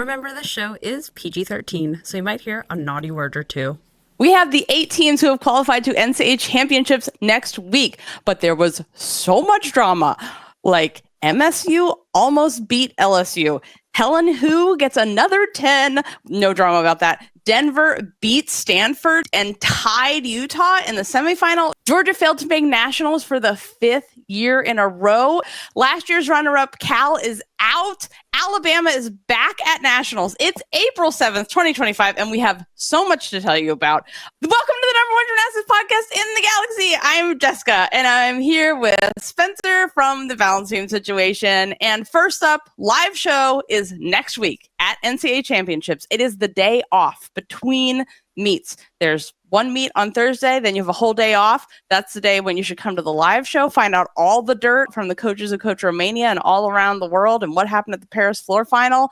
Remember, this show is PG-13, so you might hear a naughty word or two. We have the 8 teams who have qualified to NCAA Championships next week, but there was so much drama. Like, MSU almost beat LSU. Helen Hu gets another 10. No drama about that. Denver beat Stanford and tied Utah in the semifinal. Georgia failed to make nationals for the 5th year in a row. Last year's runner-up, Cal, is out. Alabama is back at nationals. It's April 7th, 2025, and we have so much to tell you about. Welcome to the #1 gymnastics podcast in the galaxy. I'm Jessica, and I'm here with Spencer from the Balance Beam Situation. And first up, live show is next week at NCAA Championships. It is the day off between meets. There's one meet on Thursday, then you have a whole day off. That's the day when you should come to the live show, find out all the dirt from the coaches of Coach Romania and all around the world and what happened at the Paris floor final,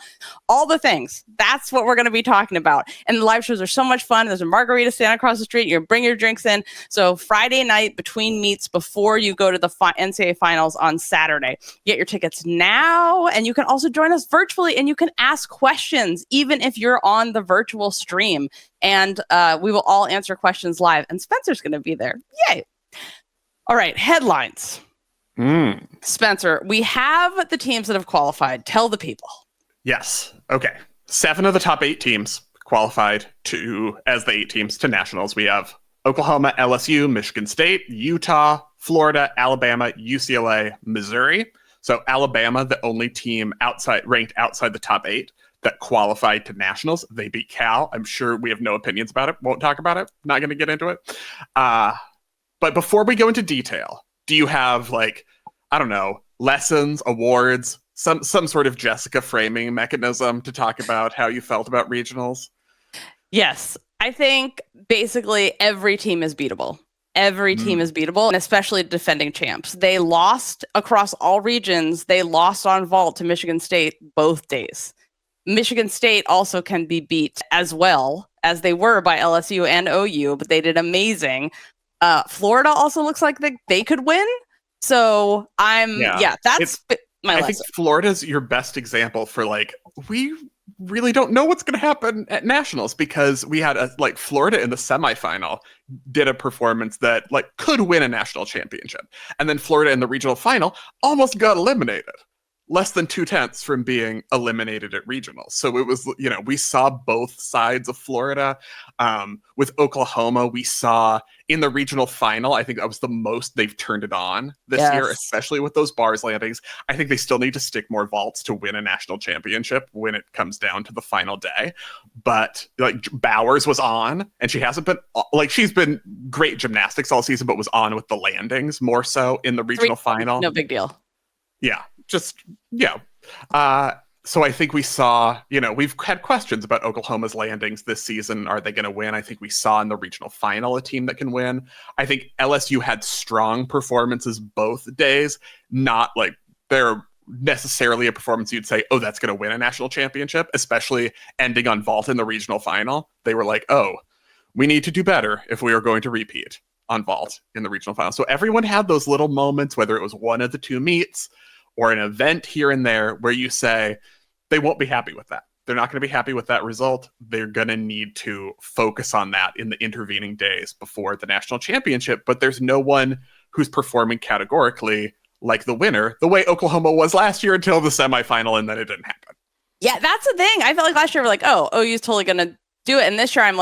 all the things. That's what we're going to be talking about. And the live shows are so much fun. There's a margarita stand across the street. You bring your drinks in. So Friday night between meets before you go to the NCAA finals on Saturday. Get your tickets now, and you can also join us virtually, and you can ask questions even if you're on the virtual stream. And we will all answer questions live. And Spencer's going to be there. Yay. All right. Headlines. Spencer, we have the teams that have qualified. Tell the people. Yes. Okay. 7 of the top 8 teams qualified as the 8 teams to nationals. We have Oklahoma, LSU, Michigan State, Utah, Florida, Alabama, UCLA, Missouri. So Alabama, the only team ranked outside the top 8 that qualified to nationals. They beat Cal. I'm sure we have no opinions about it. Won't talk about it. Not going to get into it. But before we go into detail, do you have lessons, awards, some sort of Jessica framing mechanism to talk about how you felt about regionals? Yes. I think basically every team is beatable. Every team is beatable, and especially defending champs. They lost across all regions. They lost on vault to Michigan State both days. Michigan State also can be beat as well as they were by LSU and OU, but they did amazing. Florida also looks like they could win. So that's my lesson. I think Florida's your best example for we really don't know what's going to happen at nationals, because we had Florida in the semifinal did a performance that could win a national championship. And then Florida in the regional final almost got eliminated. Less than 2/10 from being eliminated at regionals. So it was, we saw both sides of Florida. With Oklahoma, we saw in the regional final, I think that was the most they've turned it on this year, especially with those bars landings. I think they still need to stick more vaults to win a national championship when it comes down to the final day. But Bowers was on, and she hasn't been she's been great gymnastics all season, but was on with the landings more so in the regional final. No big deal. Yeah. So I think we saw, we've had questions about Oklahoma's landings this season. Are they going to win? I think we saw in the regional final a team that can win. I think LSU had strong performances both days, not they're necessarily a performance you'd say, oh, that's going to win a national championship, especially ending on vault in the regional final. They were like, oh, we need to do better if we are going to repeat on vault in the regional final. So everyone had those little moments, whether it was one of the 2 meets or an event here and there, where you say they won't be happy with that. They're not going to be happy with that result. They're going to need to focus on that in the intervening days before the national championship. But there's no one who's performing categorically like the winner, the way Oklahoma was last year until the semifinal, and then it didn't happen. Yeah, that's the thing. I felt like last year we're OU's totally going to do it. And this year I'm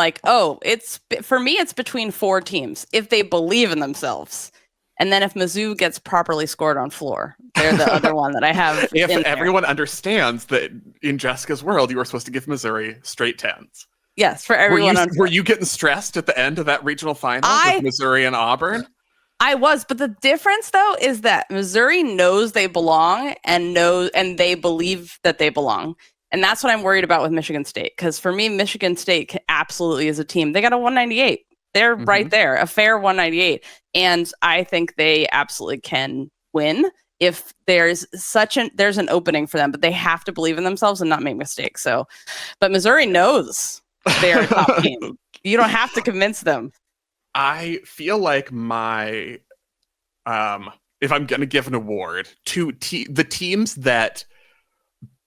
for me, it's between 4 teams if they believe in themselves. And then if Mizzou gets properly scored on floor, they're the other one that I have. If everyone understands that in Jessica's world, you were supposed to give Missouri straight 10s. Yes, for everyone. Were you getting stressed at the end of that regional final with Missouri and Auburn? I was, but the difference though is that Missouri knows they belong and they believe that they belong. And that's what I'm worried about with Michigan State. Because for me, Michigan State absolutely is a team. They got a 198. They're right there, a fair 198. And I think they absolutely can win if there's an opening for them, but they have to believe in themselves and not make mistakes. So, but Missouri knows they're a top team. You don't have to convince them. I feel like if I'm going to give an award to the teams that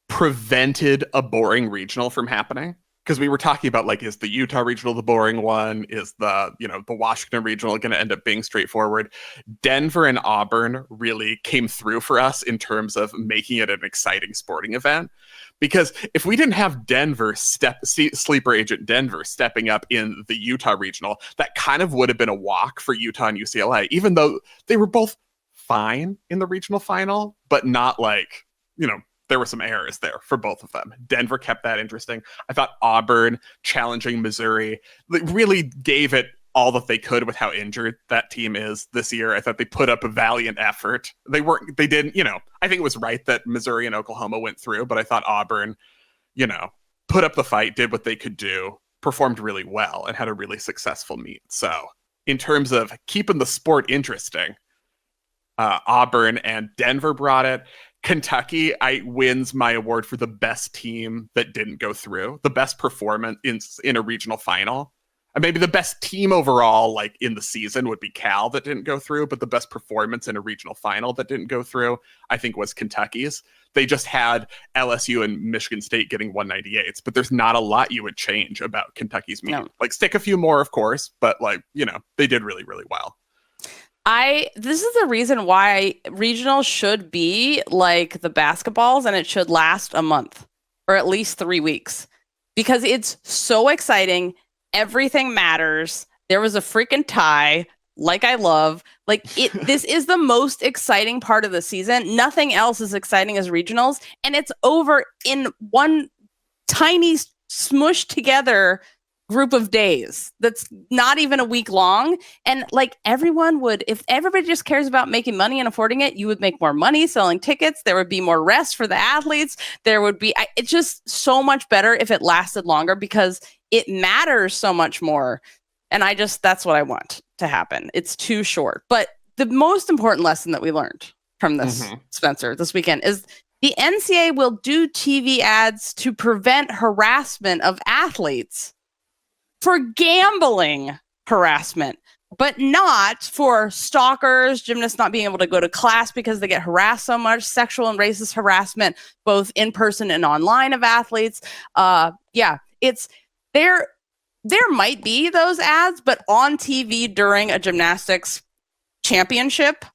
prevented a boring regional from happening. Because we were talking about, like, is the Utah regional the boring one? Is the Washington regional going to end up being straightforward? Denver and Auburn really came through for us in terms of making it an exciting sporting event. Because if we didn't have sleeper agent Denver stepping up in the Utah regional, that kind of would have been a walk for Utah and UCLA, even though they were both fine in the regional final, but not like, there were some errors there for both of them. Denver kept that interesting. I thought Auburn challenging Missouri really gave it all that they could with how injured that team is this year. I thought they put up a valiant effort. I think it was right that Missouri and Oklahoma went through, but I thought Auburn, put up the fight, did what they could do, performed really well, and had a really successful meet. So in terms of keeping the sport interesting, Auburn and Denver brought it. Kentucky wins my award for the best team that didn't go through, the best performance in a regional final. And maybe the best team overall, like in the season, would be Cal that didn't go through, but the best performance in a regional final that didn't go through, I think, was Kentucky's. They just had LSU and Michigan State getting 198s, but there's not a lot you would change about Kentucky's meet. No. Like, stick a few more, of course, but they did really, really well. This is the reason why regionals should be like the basketballs, and it should last a month or at least 3 weeks, because it's so exciting. Everything matters. There was a freaking tie, like I love. This is the most exciting part of the season. Nothing else is exciting as regionals, and it's over in one tiny smushed together group of days that's not even a week long. And everyone would, if everybody just cares about making money and affording it, you would make more money selling tickets. There would be more rest for the athletes. It's just so much better if it lasted longer, because it matters so much more. And that's what I want to happen. It's too short. But the most important lesson that we learned from this, Spencer, this weekend is the NCAA will do TV ads to prevent harassment of athletes for gambling harassment, but not for stalkers, gymnasts not being able to go to class because they get harassed so much, sexual and racist harassment, both in person and online of athletes. It's there. There might be those ads, but on TV during a gymnastics championship,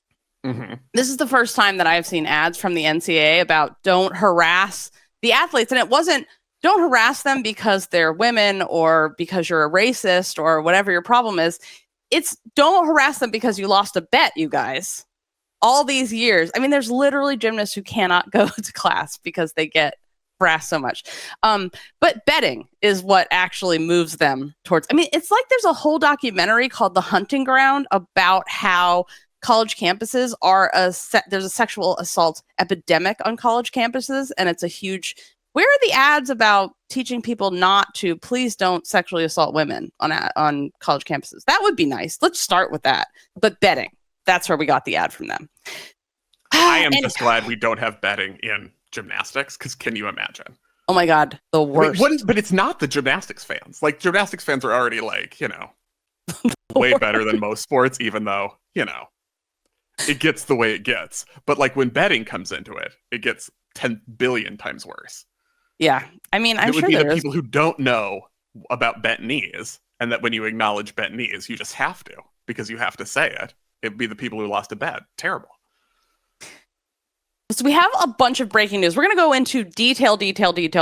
this is the first time that I've seen ads from the NCAA about don't harass the athletes. And it wasn't, don't harass them because they're women or because you're a racist or whatever your problem is. It's don't harass them because you lost a bet, you guys. All these years. I mean, there's literally gymnasts who cannot go to class because they get harassed so much. But betting is what actually moves them towards. I mean, it's like there's a whole documentary called The Hunting Ground about how college campuses are there's a sexual assault epidemic on college campuses, and it's a huge. Where are the ads about teaching people not to, please don't sexually assault women on college campuses? That would be nice. Let's start with that. But betting, that's where we got the ad from them. I am just glad we don't have betting in gymnastics, because can you imagine? Oh my God, the worst. But it's not the gymnastics fans. Like, gymnastics fans are already way better than most sports, even though, it gets the way it gets. But when betting comes into it, it gets 10 billion times worse. Yeah. I mean, I'm sure it would be the people who don't know about bent knees, and that when you acknowledge bent knees, you just have to, because you have to say it. It'd be the people who lost a bet. Terrible. So we have a bunch of breaking news. We're going to go into detail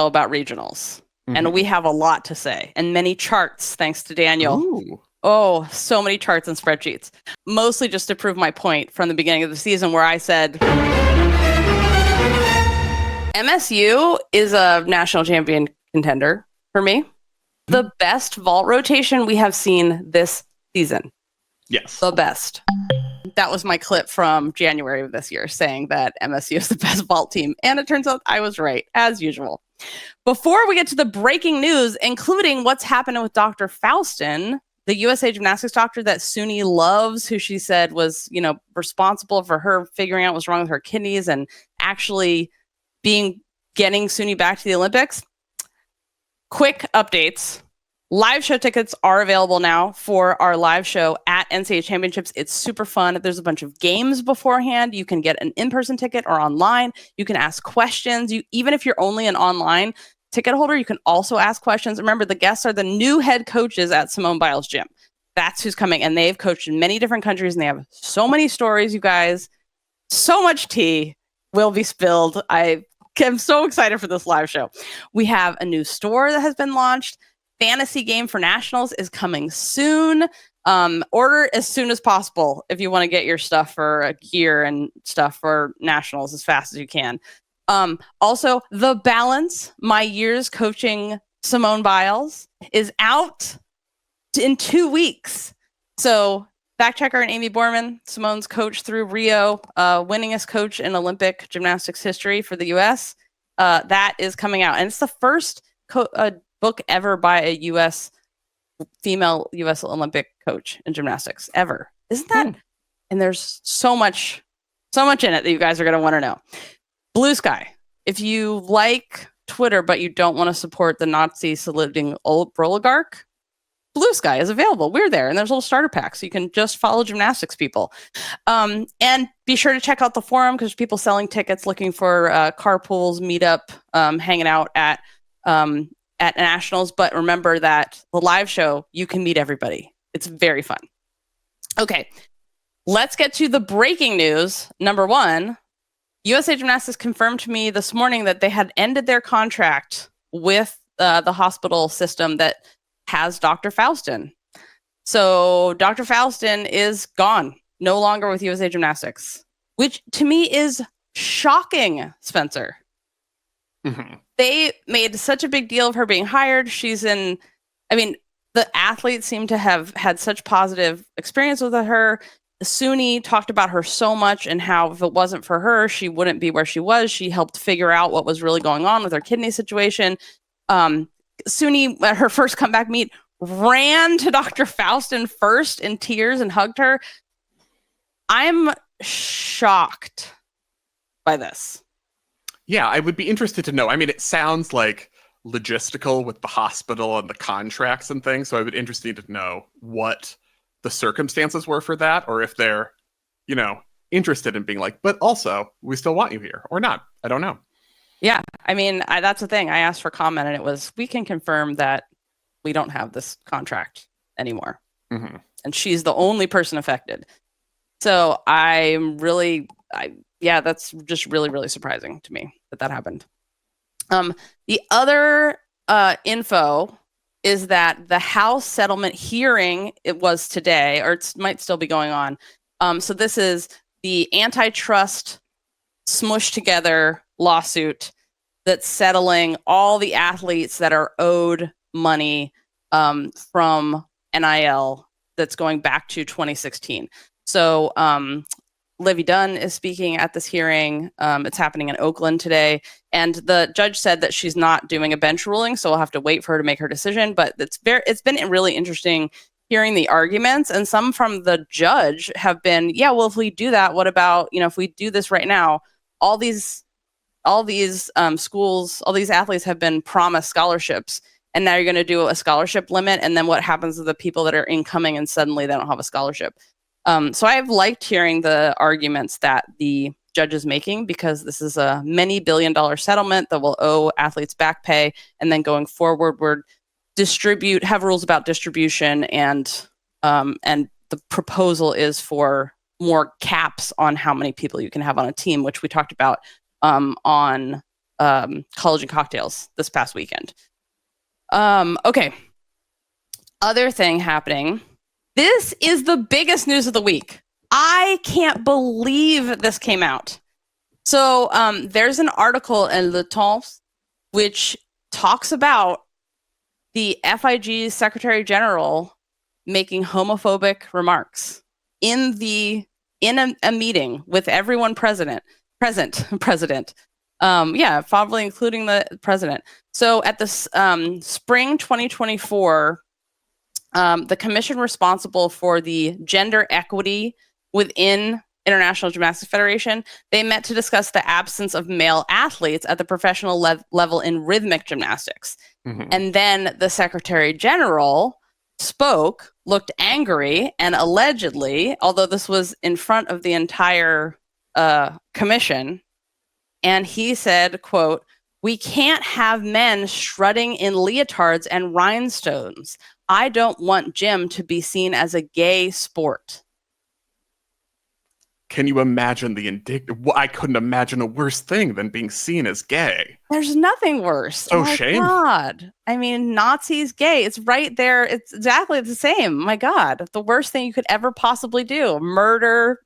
about regionals. And we have a lot to say, and many charts, thanks to Daniel. Ooh. Oh, so many charts and spreadsheets. Mostly just to prove my point from the beginning of the season, where I said MSU is a national champion contender for me. The best vault rotation we have seen this season. Yes. The best. That was my clip from January of this year, saying that MSU is the best vault team. And it turns out I was right, as usual. Before we get to the breaking news, including what's happening with Dr. Faustin, the USA Gymnastics doctor that Suni loves, who she said was, responsible for her figuring out what's wrong with her kidneys and actually getting Suni back to the Olympics. Quick updates. Live show tickets are available now for our live show at NCAA Championships. It's super fun. There's a bunch of games beforehand. You can get an in-person ticket or online. You can ask questions. Even if you're only an online ticket holder, you can also ask questions. Remember, the guests are the new head coaches at Simone Biles' gym. That's who's coming. And they've coached in many different countries, and they have so many stories, you guys. So much tea will be spilled. I am so excited for this live show. We have a new store that has been launched. Fantasy game for nationals is coming soon. Order as soon as possible if you want to get your stuff for gear and stuff for nationals as fast as you can. Also, The Balance, my years coaching Simone Biles, is out in 2 weeks. So fact checker and Amy Borman, Simone's coach through Rio, winningest coach in Olympic gymnastics history for the U.S. That is coming out, and it's the first book ever by a female U.S. Olympic coach in gymnastics ever. Isn't that? And there's so much in it that you guys are going to want to know. Blue Sky. If you like Twitter, but you don't want to support the Nazi saluting oligarch, Blue Sky is available. We're there, and there's a little starter pack, so you can just follow gymnastics people. And be sure to check out the forum because people selling tickets, looking for carpools, meetup, hanging out at nationals. But remember that the live show, you can meet everybody. It's very fun. Okay, let's get to the breaking news. Number one, USA Gymnastics confirmed to me this morning that they had ended their contract with the hospital system that has Dr. Faustin. So Dr. Faustin is gone, no longer with USA Gymnastics, which to me is shocking, Spencer. Mm-hmm. They made such a big deal of her being hired. The athletes seem to have had such positive experience with her. Suni talked about her so much and how if it wasn't for her, she wouldn't be where she was. She helped figure out what was really going on with her kidney situation. Suni, at her first comeback meet, ran to Dr. Faustin first in tears and hugged her. I'm shocked by this. Yeah, I would be interested to know. I mean, it sounds like logistical with the hospital and the contracts and things. So I would be interested to know what the circumstances were for that, or if they're, interested in being like, but also we still want you here or not. I don't know. Yeah, that's the thing. I asked for comment, and it was, we can confirm that we don't have this contract anymore. Mm-hmm. And she's the only person affected. So that's just really, really surprising to me that happened. The other info is that the House settlement hearing, it was today, or it might still be going on. So this is the antitrust smushed together lawsuit that's settling all the athletes that are owed money from NIL that's going back to 2016. So Livvy Dunne is speaking at this hearing. It's happening in Oakland today. And the judge said that she's not doing a bench ruling, so we'll have to wait for her to make her decision. But it's been really interesting hearing the arguments. And some from the judge have been, if we do that, what about, if we do this right now, all these schools, all these athletes have been promised scholarships. And now you're going to do a scholarship limit. And then what happens to the people that are incoming and suddenly they don't have a scholarship? So I've liked hearing the arguments that the judge is making, because this is a many $billion-dollar settlement that will owe athletes back pay. And then going forward, have rules about distribution, and the proposal is for more caps on how many people you can have on a team, which we talked about on College and Cocktails this past weekend. Okay. Other thing happening. This is the biggest news of the week. I can't believe this came out. So there's an article in Le Temps which talks about the FIG Secretary General making homophobic remarks in a meeting with everyone present, probably including the president. So at the spring 2024, the commission responsible for the gender equity within International Gymnastics Federation, they met to discuss the absence of male athletes at the professional level in rhythmic gymnastics. Mhm. And then the Secretary General spoke, looked angry, and allegedly, although this was in front of the entire commission, and he said, quote, "We can't have men strutting in leotards and rhinestones. I don't want gym to be seen as a gay sport." Can you imagine well, I couldn't imagine a worse thing than being seen as gay. There's nothing worse. Oh, my shame. God. I mean, Nazis, gay. It's right there. It's exactly the same. My God. The worst thing you could ever possibly do. Murder.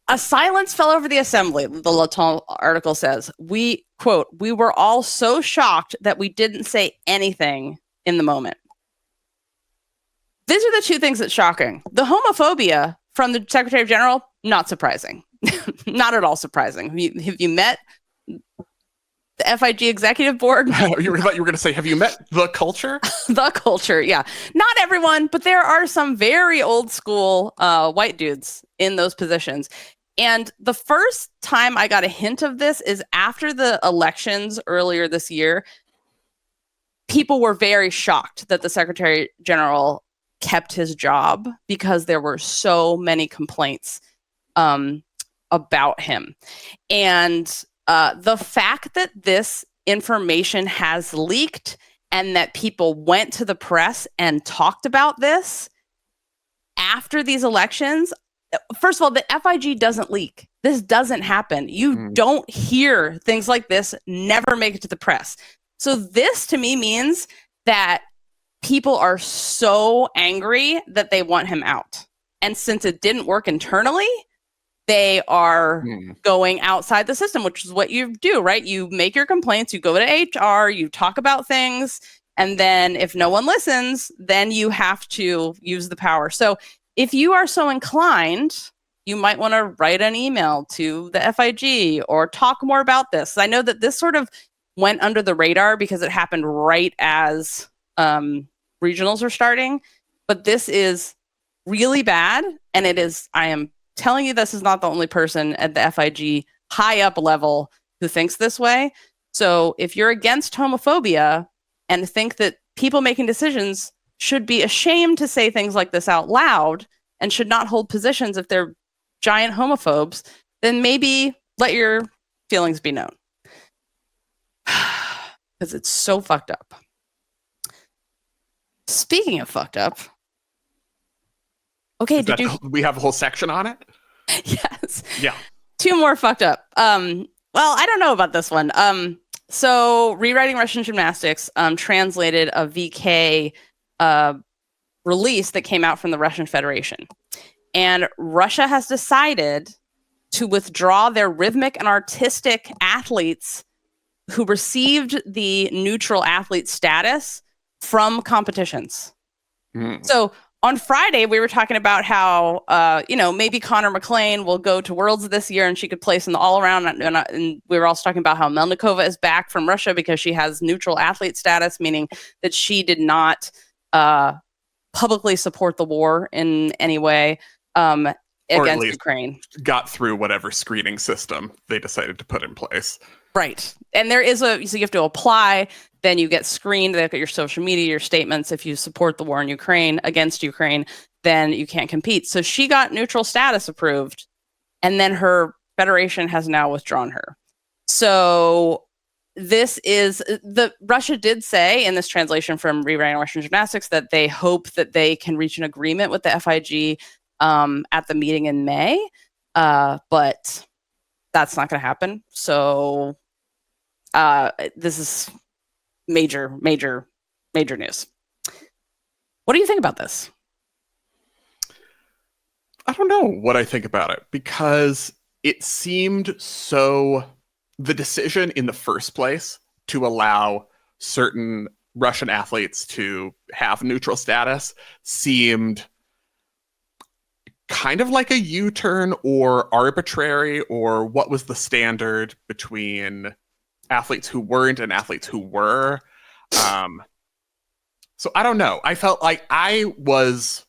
A silence fell over the assembly, the Laton article says. We, quote, "We were all so shocked that we didn't say anything in the moment." These are the two things that's shocking. The homophobia from the Secretary General, not surprising. Not at all surprising. Have you met the FIG executive board? You were going to say, have you met the culture? The culture, yeah. Not everyone, but there are some very old school white dudes in those positions. And the first time I got a hint of this is after the elections earlier this year. People were very shocked that the Secretary General kept his job because there were so many complaints about him. And the fact that this information has leaked and that people went to the press and talked about this after these elections, first of all, the FIG doesn't leak. This doesn't happen. You don't hear things like this, never make it to the press. So this to me means that people are so angry that they want him out. And since it didn't work internally, they are going outside the system, which is what you do, right? You make your complaints, you go to HR, you talk about things, and then if no one listens, then you have to use the power. So if you are so inclined, you might want to write an email to the FIG or talk more about this. I know that this sort of went under the radar because it happened right as regionals are starting, but this is really bad. And it is, I am telling you, this is not the only person at the FIG high up level who thinks this way. So if you're against homophobia and think that people making decisions should be ashamed to say things like this out loud and should not hold positions if they're giant homophobes, then maybe let your feelings be known. Because it's so fucked up. Speaking of fucked up. Okay, we have a whole section on it? Yes. Yeah. Two more fucked up. Well, I don't know about this one. So Rewriting Russian Gymnastics translated a VK release that came out from the Russian Federation. And Russia has decided to withdraw their rhythmic and artistic athletes who received the neutral athlete status from competitions. So on Friday, we were talking about how, maybe Connor McLean will go to Worlds this year and she could place in the all-around. And we were also talking about how Melnikova is back from Russia because she has neutral athlete status, meaning that she did not publicly support the war in any way against Ukraine. Got through whatever screening system they decided to put in place. Right. And there is so you have to apply, then you get screened, they look at your social media, your statements. If you support the war in Ukraine, against Ukraine, then you can't compete. So she got neutral status approved, and then her federation has now withdrawn her. So this is, Russia did say in this translation from Rewriting Russian Gymnastics that they hope that they can reach an agreement with the FIG at the meeting in May, but that's not going to happen. So this is major news. What do you think about this? I don't know what I think about it, because it seemed so... The decision in the first place to allow certain Russian athletes to have neutral status seemed kind of like a U-turn or arbitrary, or what was the standard between athletes who weren't and athletes who were. So I don't know. I felt like I was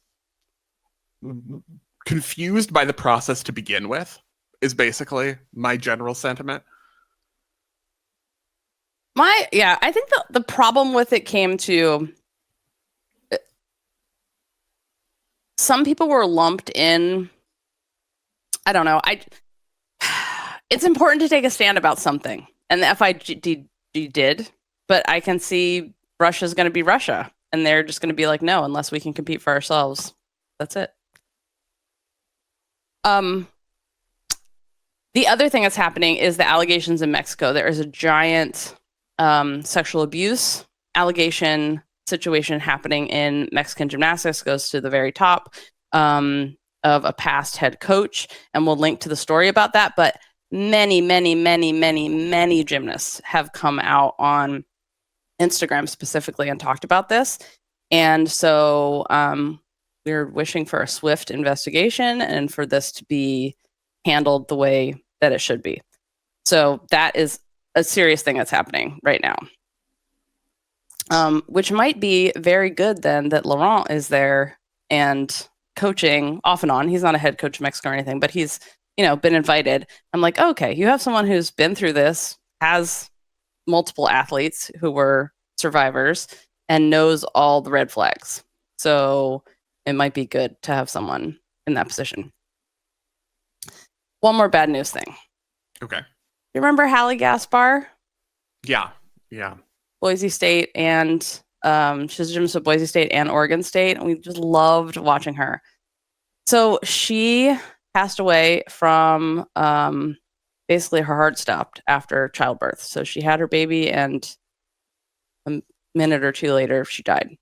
confused by the process to begin with, is basically my general sentiment. I think the problem with it came to some people were lumped in. I don't know. It's important to take a stand about something, and the FIGD did, but I can see Russia's going to be Russia, and they're just going to be like, no, unless we can compete for ourselves. That's it. The other thing that's happening is the allegations in Mexico. There is a giant sexual abuse allegation situation happening in Mexican gymnastics, goes to the very top of a past head coach, and we'll link to the story about that. But many gymnasts have come out on Instagram specifically and talked about this. And so we're wishing for a swift investigation and for this to be handled the way that it should be. So that is a serious thing that's happening right now. Which might be very good then that Laurent is there and coaching off and on. He's not a head coach of Mexico or anything, but he's, been invited. I'm like, okay, you have someone who's been through this, has multiple athletes who were survivors, and knows all the red flags. So it might be good to have someone in that position. One more bad news thing. Okay. You remember Hallie Gaspar? Yeah. Boise State, and she's a gymnast at Boise State and Oregon State, and we just loved watching her. So she passed away from basically her heart stopped after childbirth. So she had her baby, and a minute or two later, she died.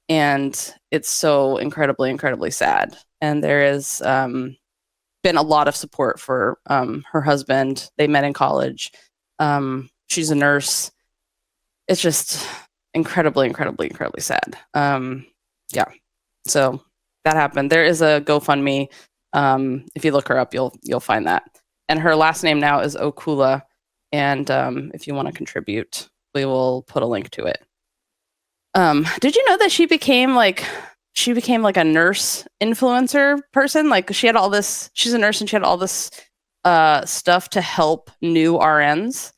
And it's so incredibly sad. And there is been a lot of support for her husband. They met in college. She's a nurse. It's just incredibly sad. So that happened. There is a GoFundMe. If you look her up, you'll find that. And her last name now is Okula. And if you want to contribute, we will put a link to it. Did you know that she became like a nurse influencer person? Like she's a nurse, and she had all this stuff to help new RNs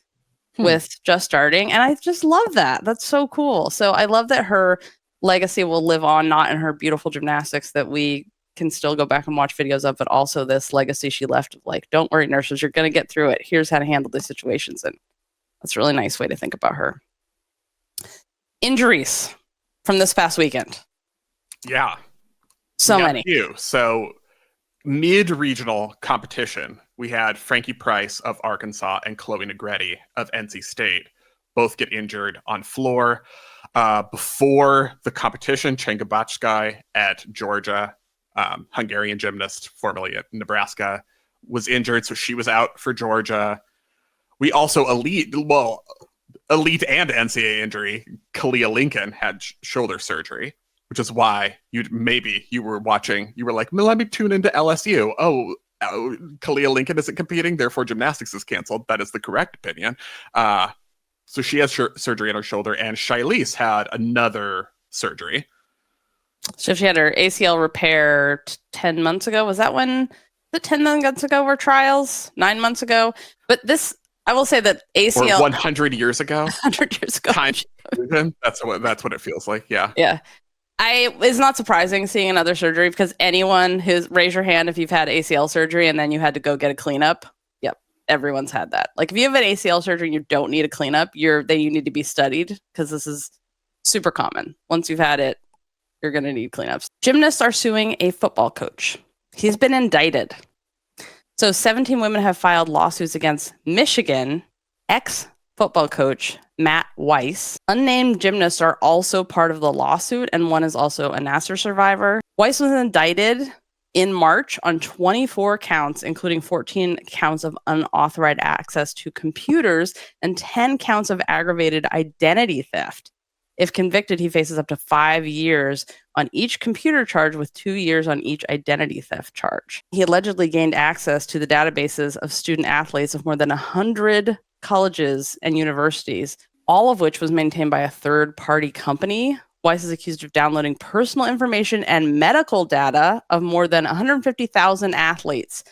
with just starting. And I just love that. That's so cool. So I love that her legacy will live on, not in her beautiful gymnastics that we can still go back and watch videos of, but also this legacy she left of like, don't worry, nurses, you're going to get through it. Here's how to handle these situations. And that's a really nice way to think about her. Injuries from this past weekend. Yeah. So many. So mid-regional competition, we had Frankie Price of Arkansas and Chloe Negretti of NC State both get injured on floor. Before the competition, Chenga Bachkai at Georgia, Hungarian gymnast, formerly at Nebraska, was injured, so she was out for Georgia. We also elite and NCAA injury, Kalia Lincoln had shoulder surgery, which is why you were watching. You were like, let me tune into LSU. Oh, Kalia Lincoln isn't competing, therefore gymnastics is canceled. That is the correct opinion. So she has surgery on her shoulder, and Shilese had another surgery. So she had her ACL repair 10 months ago. Was that when the 10 months ago were trials? 9 months ago? But this, I will say that ACL... Or 100 years ago? 100 years ago. That's what it feels like, yeah. Yeah. It's not surprising seeing another surgery, because anyone who's... Raise your hand if you've had ACL surgery and then you had to go get a cleanup. Yep, everyone's had that. Like if you have an ACL surgery and you don't need a cleanup, you need to be studied, because this is super common. Once you've had it, you're going to need cleanups. Gymnasts are suing a football coach. He's been indicted. So 17 women have filed lawsuits against Michigan ex-football coach Matt Weiss. Unnamed gymnasts are also part of the lawsuit, and one is also a Nassar survivor. Weiss was indicted in March on 24 counts, including 14 counts of unauthorized access to computers and 10 counts of aggravated identity theft. If convicted, he faces up to 5 years on each computer charge, with 2 years on each identity theft charge. He allegedly gained access to the databases of student athletes of more than 100 colleges and universities, all of which was maintained by a third-party company Weiss is accused of downloading personal information and medical data of more than 150,000 athletes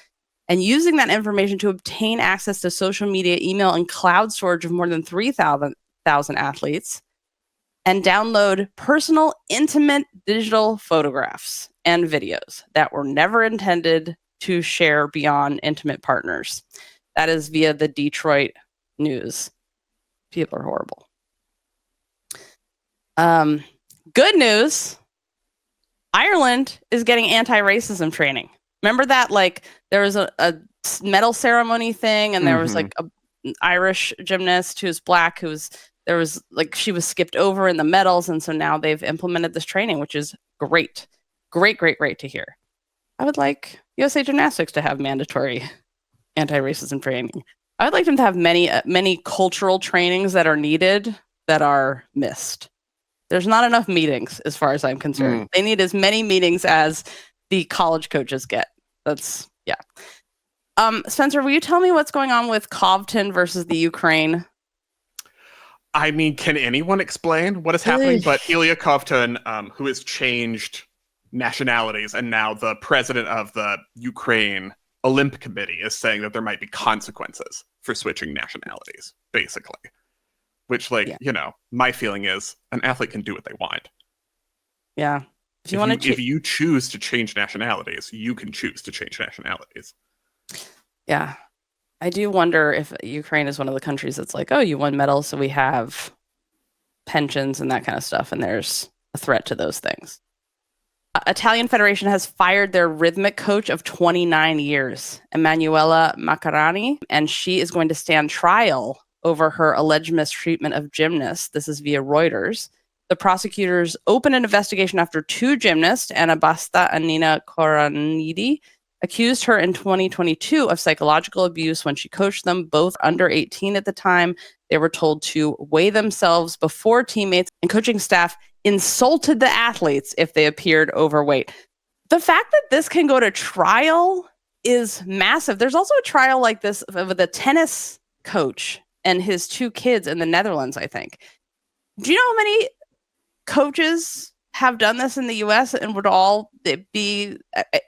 and using that information to obtain access to social media, email, and cloud storage of more than 3,000 athletes, and download personal, intimate digital photographs and videos that were never intended to share beyond intimate partners. That is via the Detroit News. People are horrible. Good news. Ireland is getting anti-racism training. Remember that, like, there was a medal ceremony thing, and there was like an Irish gymnast who's black, she was skipped over in the medals, and so now they've implemented this training, which is great. Great to hear. I would like USA Gymnastics to have mandatory anti-racism training. I would like them to have many cultural trainings that are needed that are missed. There's not enough meetings, as far as I'm concerned. They need as many meetings as the college coaches get. Yeah. Spencer, will you tell me what's going on with Kovtun versus the Ukraine? I mean, can anyone explain what is happening? But Ilya Kovtun, who has changed nationalities, and now the president of the Ukraine Olympic Committee is saying that there might be consequences for switching nationalities, basically. Which, my feeling is an athlete can do what they want. Yeah. If you choose to change nationalities, you can choose to change nationalities. Yeah. I do wonder if Ukraine is one of the countries that's like, oh, you won medals, so we have pensions and that kind of stuff, and there's a threat to those things. Italian Federation has fired their rhythmic coach of 29 years, Emanuela Macarani, and she is going to stand trial over her alleged mistreatment of gymnasts. This is via Reuters. The prosecutors opened an investigation after two gymnasts, Anna Basta and Nina Coronidi, accused her in 2022 of psychological abuse when she coached them, both under 18 at the time. They were told to weigh themselves before teammates, and coaching staff insulted the athletes if they appeared overweight. The fact that this can go to trial is massive. There's also a trial like this with a tennis coach and his two kids in the Netherlands, I think. Do you know how many coaches have done this in the US and would all be,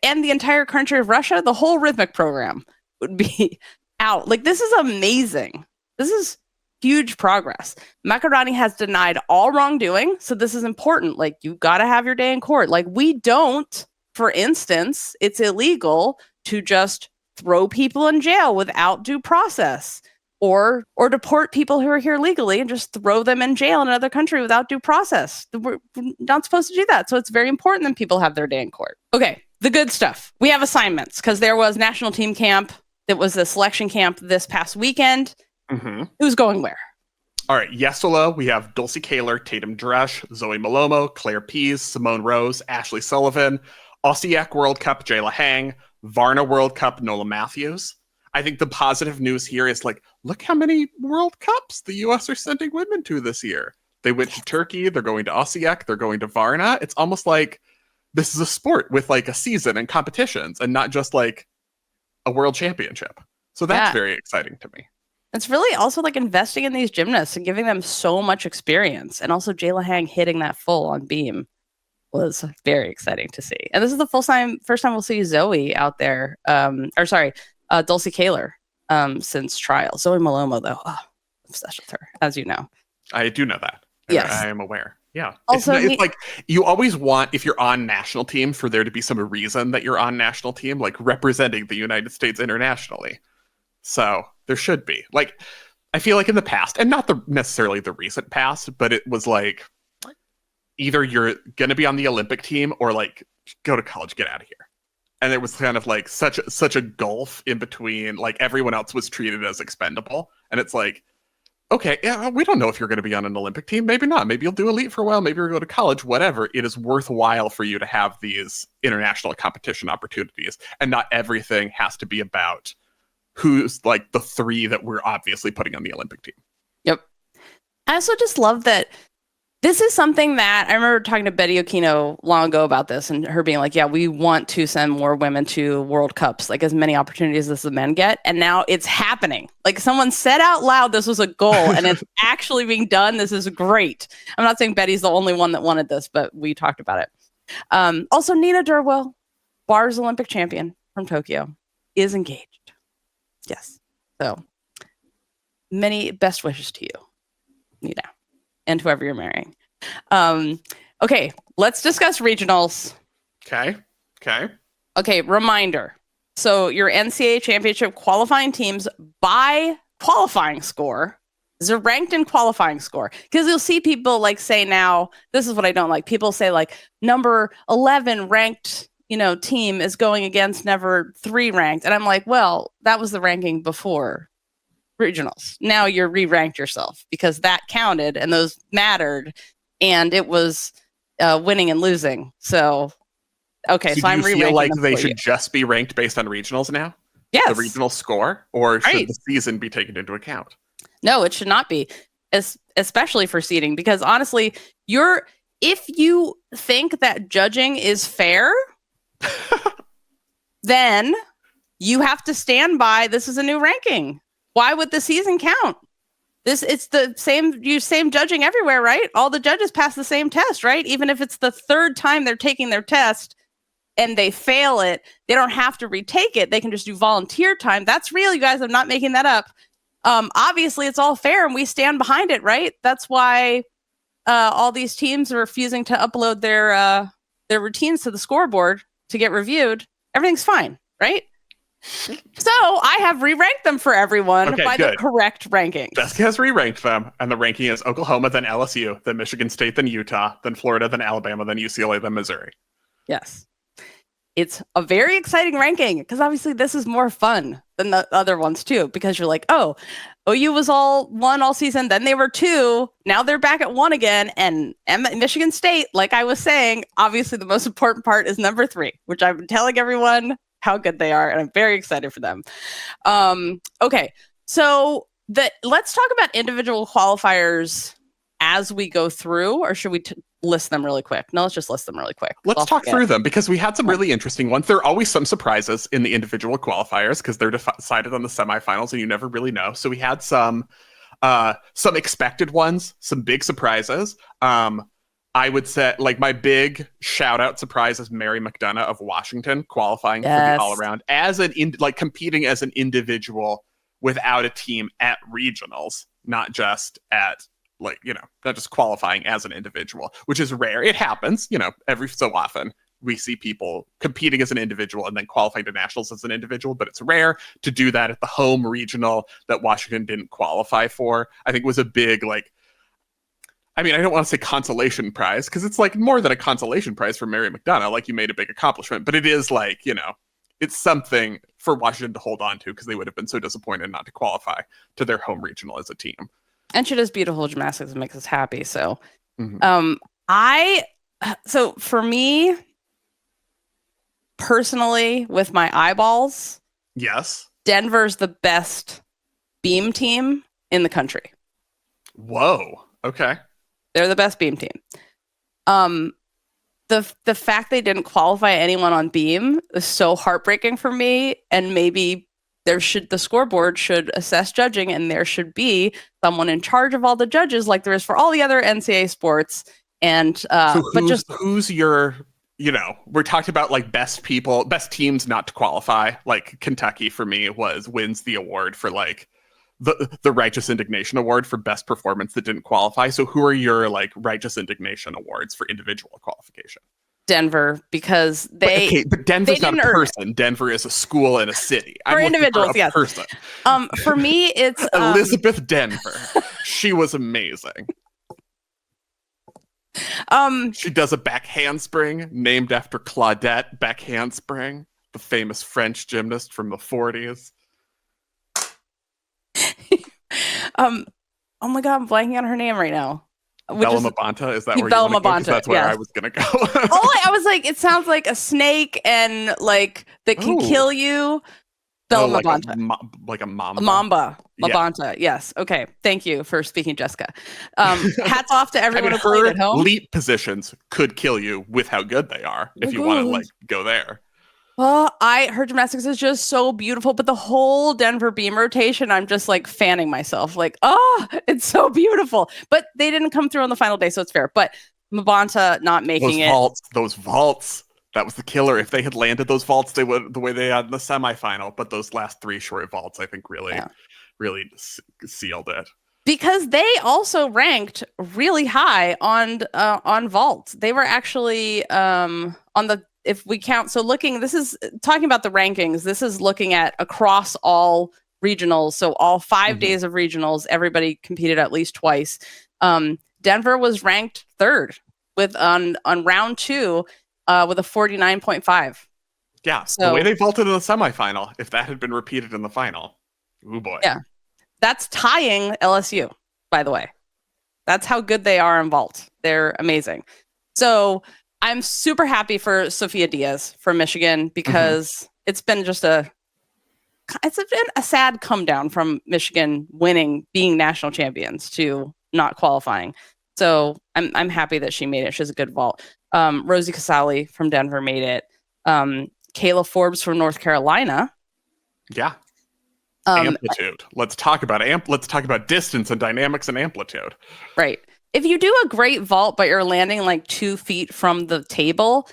and the entire country of Russia, the whole rhythmic program would be out. Like, this is amazing. This is huge progress. Macarani has denied all wrongdoing. So this is important. Like, you got to have your day in court. Like, we don't, for instance, it's illegal to just throw people in jail without due process. Or deport people who are here legally and just throw them in jail in another country without due process. We're not supposed to do that. So it's very important that people have their day in court. Okay, the good stuff. We have assignments because there was national team camp. It was a selection camp this past weekend. Who's going where? All right, Yesala, we have Dulcie Kaler, Tatum Dresch, Zoe Malomo, Claire Pease, Simone Rose, Ashley Sullivan, Osijek World Cup, Jayla Hang, Varna World Cup, Nola Matthews. I think the positive news here is, like, look how many World Cups the U.S. are sending women to this year. They went to Turkey, they're going to Osijek, they're going to Varna. It's almost like this is a sport with, like, a season and competitions and not just, like, a world championship. So that's very exciting to me. It's really also, like, investing in these gymnasts and giving them so much experience. And also Jayla Hang hitting that full on beam was very exciting to see. And this is the first time we'll see Zoe out there. Dulcie Kaler since trial. Zoe Malomo, though, I'm obsessed with her, as you know. I do know that. Yes. I am aware. Yeah. Also, it's like you always want, if you're on national team, for there to be some reason that you're on national team, like representing the United States internationally. So there should be. Like, I feel like in the past, and not necessarily the recent past, but it was like either you're going to be on the Olympic team or, like, go to college, get out of here. And there was kind of like such a gulf in between. Like, everyone else was treated as expendable. And it's like, okay, yeah, we don't know if you're going to be on an Olympic team. Maybe not. Maybe you'll do elite for a while. Maybe you'll go to college, whatever. It is worthwhile for you to have these international competition opportunities. And not everything has to be about who's, like, the three that we're obviously putting on the Olympic team. Yep. I also just love that This is something that I remember talking to Betty Okino long ago about this, and her being like, yeah, we want to send more women to World Cups, like as many opportunities as the men get. And now it's happening. Like someone said out loud, this was a goal and it's actually being done. This is great. I'm not saying Betty's the only one that wanted this, but we talked about it. Also, Nina Durwell, bars Olympic champion from Tokyo, is engaged. Yes. So many best wishes to you, Nina, and whoever you're marrying. Okay, let's discuss regionals. Okay, reminder. So your NCAA Championship qualifying teams by qualifying score is ranked in qualifying score. Because you'll see people like say now, this is what I don't like. People say like number 11 ranked, team is going against number 3 ranked. And I'm like, well, that was the ranking before regionals. Now you're re-ranked yourself because that counted and those mattered. And it was winning and losing. So, okay, so I'm re-ranking. Do you feel like they should just be ranked based on regionals now? Yes. The regional score? Or should the season be taken into account? No, it should not be, especially for seeding. Because honestly, if you think that judging is fair, then you have to stand by this is a new ranking. Why would the season count? It's the same judging everywhere, right? All the judges pass the same test, right? Even if it's the 3rd time they're taking their test and they fail it, they don't have to retake it. They can just do volunteer time. That's real, you guys. I'm not making that up. Obviously, it's all fair and we stand behind it, right? That's why all these teams are refusing to upload their routines to the scoreboard to get reviewed. Everything's fine, right? So I have re-ranked them for everyone by the correct ranking. Jessica has re-ranked them, and the ranking is Oklahoma, then LSU, then Michigan State, then Utah, then Florida, then Alabama, then UCLA, then Missouri. Yes. It's a very exciting ranking because obviously this is more fun than the other ones too, because you're like, oh, OU was 1 all season, then they were 2, now they're back at 1 again, and Michigan State, like I was saying, obviously the most important part is number 3, which I've been telling everyone how good they are, and I'm very excited for them. Okay, so let's talk about individual qualifiers as we go through, or should we list them really quick? No, let's just list them really quick. Let's talk through them because we had some really interesting ones. There are always some surprises in the individual qualifiers because they're decided on the semifinals and you never really know. So we had some expected ones, some big surprises. I would say, like, my big shout-out surprise is Mary McDonough of Washington qualifying for the all-around as competing as an individual without a team at regionals, not just at, not just qualifying as an individual, which is rare. It happens, every so often. We see people competing as an individual and then qualifying to nationals as an individual, but it's rare to do that at the home regional that Washington didn't qualify for. I think it was a big, I don't want to say consolation prize because it's more than a consolation prize for Mary McDonough. You made a big accomplishment, but it is it's something for Washington to hold on to because they would have been so disappointed not to qualify to their home regional as a team. And she does beautiful gymnastics and makes us happy. So, so for me personally, with my eyeballs, yes, Denver's the best beam team in the country. Whoa. Okay. They're the best beam team. The fact they didn't qualify anyone on beam is so heartbreaking for me. And maybe the scoreboard should assess judging, and there should be someone in charge of all the judges, like there is for all the other NCAA sports. And who's your? We're talking about best teams not to qualify. Kentucky for me wins the award for the Righteous Indignation Award for best performance that didn't qualify. So who are your Righteous Indignation Awards for individual qualification? Denver, because but Denver's not a person. Denver is a school and a city. For individuals, yes. Person. For me, it's Elizabeth Denver. She was amazing. She does a back handspring named after Claudette Beck Handspring, the famous French gymnast from the 40s. Oh my God, I'm blanking on her name right now. Bella Mabanta? Is that where Bella you want to go? Mabanta, That's where I was going to go. I was like, it sounds like a snake and that can kill you. Mabanta. Like a mamba. Mamba. Yeah. Mabanta. Yes. Okay. Thank you for speaking, Jessica. Hats off to everyone who her played at home. leap positions could kill you with how good they are if you want to like go there. Well, her gymnastics is just so beautiful, but the whole Denver beam rotation, I'm just like fanning myself, like, oh, it's so beautiful. But they didn't come through on the final day, so it's fair. But Mabanta not making those vaults, that was the killer. If they had landed those vaults, they would the way they had in the semifinal. But those last 3 short vaults, I think, really sealed it. Because they also ranked really high on vault. They were actually on the. If we count, so this is talking about the rankings. This is looking at across all regionals. So all 5 days of regionals, everybody competed at least twice. Denver was ranked 3rd with on round 2 with a 49.5. Yeah, so the way they vaulted in the semifinal, if that had been repeated in the final, oh boy. Yeah, that's tying LSU, by the way. That's how good they are in vault. They're amazing. So I'm super happy for Sophia Diaz from Michigan because it's been just a sad come down from Michigan being national champions to not qualifying. So I'm happy that she made it. She has a good vault. Rosie Casali from Denver made it. Kayla Forbes from North Carolina. Yeah. Amplitude. Let's talk about distance and dynamics and amplitude. Right. If you do a great vault, but you're landing like 2 feet from the table,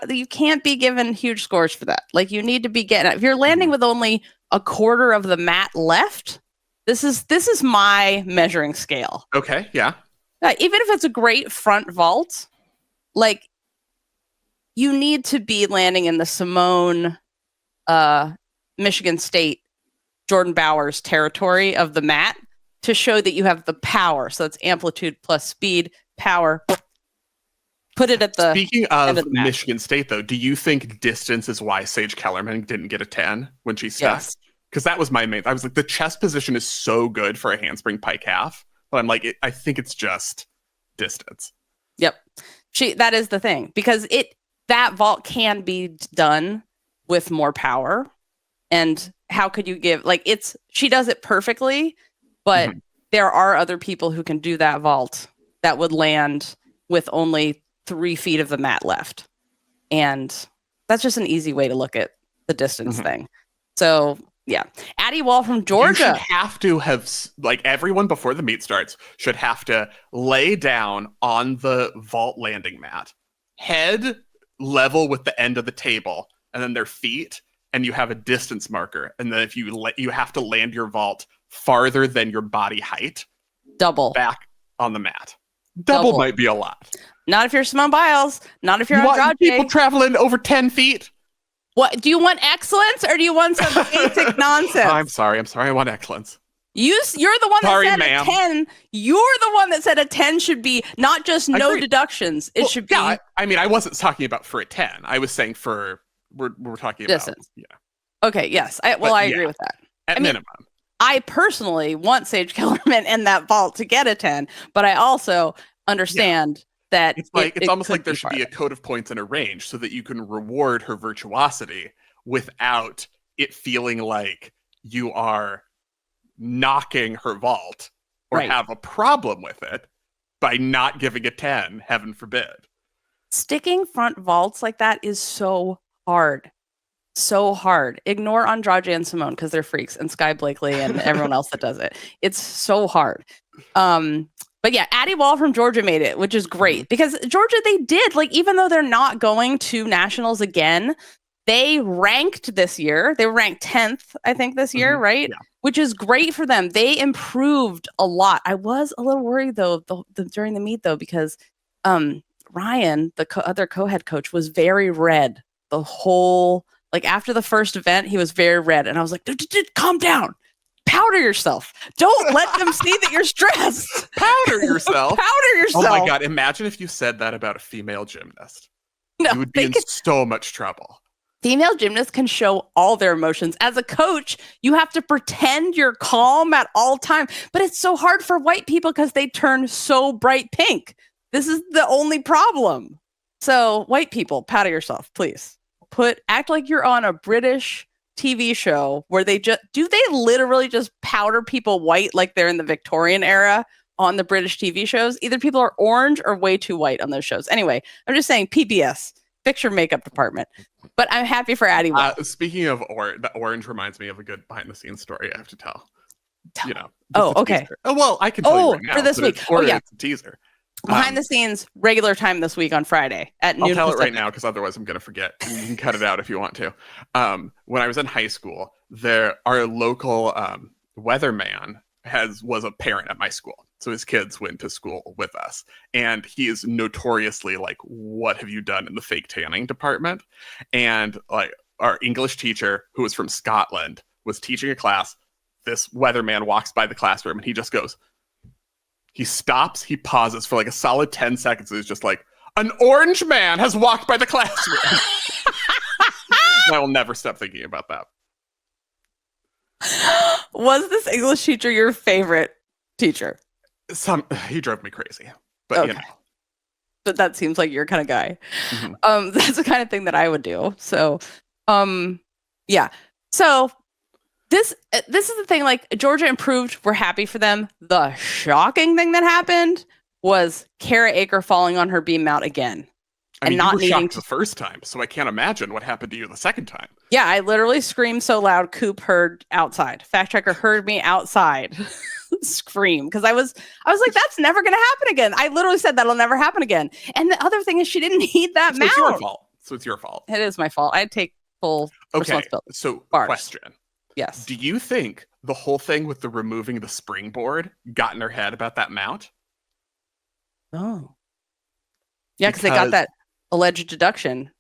you can't be given huge scores for that. Like you need to be if you're landing with only a quarter of the mat left, this is my measuring scale. Okay. Yeah. Even if it's a great front vault, like you need to be landing in the Simone, Michigan State, Jordan Bowers territory of the mat to show that you have the power. So it's amplitude plus speed, power. Put it at the Speaking of Michigan State, though, do you think distance is why Sage Kellerman didn't get a 10 when she stepped? Yes. Because that was my main. I was like, the chest position is so good for a handspring pike half. But I'm like, I think it's just distance. Yep. That is the thing. Because that vault can be done with more power. And how could you she does it perfectly. But there are other people who can do that vault that would land with only 3 feet of the mat left. And that's just an easy way to look at the distance thing. So, yeah. Addie Wall from Georgia. You should have to have, everyone before the meet starts should have to lay down on the vault landing mat, head level with the end of the table, and then their feet, and you have a distance marker. And then if you have to land your vault farther than your body height, double back on the mat. Double might be a lot. Not if you're Simone Biles. Not if you're Andrade. People traveling over 10 feet. What do you want? Excellence, or do you want some basic nonsense? I'm sorry. I want excellence. You're the one that said a 10. You're the one that said a 10 should be not just no deductions. It should be. Yeah, I wasn't talking about for a 10. I was saying we're talking distance. About. Yeah. Okay. Yes. I agree with that. At minimum. I personally want Sage Kellerman in that vault to get a 10, but I also understand that it's almost like there should be a code of points and a range so that you can reward her virtuosity without it feeling like you are knocking her vault or have a problem with it by not giving a 10, heaven forbid. Sticking front vaults like that is so hard. So hard. Ignore Andrade and Simone because they're freaks, and Sky Blakely and everyone else that does it. It's so hard. But yeah, Addie Wall from Georgia made it, which is great because Georgia, they did, even though they're not going to nationals again, they ranked this year. They were ranked 10th, I think, this year, right? Yeah. Which is great for them. They improved a lot. I was a little worried though during the meet though, because Ryan, the other co-head coach, was very red the whole. After the first event, he was very red. And I was like, calm down. Powder yourself. Don't let them see that you're stressed. Powder yourself. Powder yourself. Oh my God. Imagine if you said that about a female gymnast. You would be in so much trouble. Female gymnasts can show all their emotions. As a coach, you have to pretend you're calm at all time. But it's so hard for white people because they turn so bright pink. This is the only problem. So white people, powder yourself, please. Act like you're on a British TV show where they literally just powder people white like they're in the Victorian era on the British TV shows? Either people are orange or way too white on those shows. Anyway, I'm just saying PBS, picture makeup department. But I'm happy for Addie. Speaking of the orange reminds me of a good behind the scenes story I have to tell. You know. Okay. Teaser. Oh, well, I can tell you right now. For this week. It's a teaser. Behind the scenes, regular time this week on Friday at noon. I'll tell it right now because otherwise I'm going to forget. You can cut it out if you want to. When I was in high school, our local weatherman was a parent at my school. So his kids went to school with us. And he is notoriously like, what have you done in the fake tanning department? And like our English teacher, who was from Scotland, was teaching a class. This weatherman walks by the classroom and he just goes, he stops, he pauses for like a solid 10 seconds. And he's just like, an orange man has walked by the classroom. I will never stop thinking about that. Was this English teacher your favorite teacher? He drove me crazy, but okay. You know. But that seems like your kind of guy. Mm-hmm. That's the kind of thing that I would do. So, yeah. So this is the thing, like Georgia improved. We're happy for them. The shocking thing that happened was Kara Aker falling on her beam mount again. I mean, you were shocked the first time, so I can't imagine what happened to you the second time. Yeah, I literally screamed so loud, Coop heard outside. Fact checker heard me outside scream because I was like, that's never going to happen again. I literally said that'll never happen again. And the other thing is she didn't need that mount. It's your fault. So it's your fault. It is my fault. I take full responsibility. So Bars. Question. Yes. Do you think the whole thing with the removing the springboard got in her head about that mount? Oh. Yeah, because they got that alleged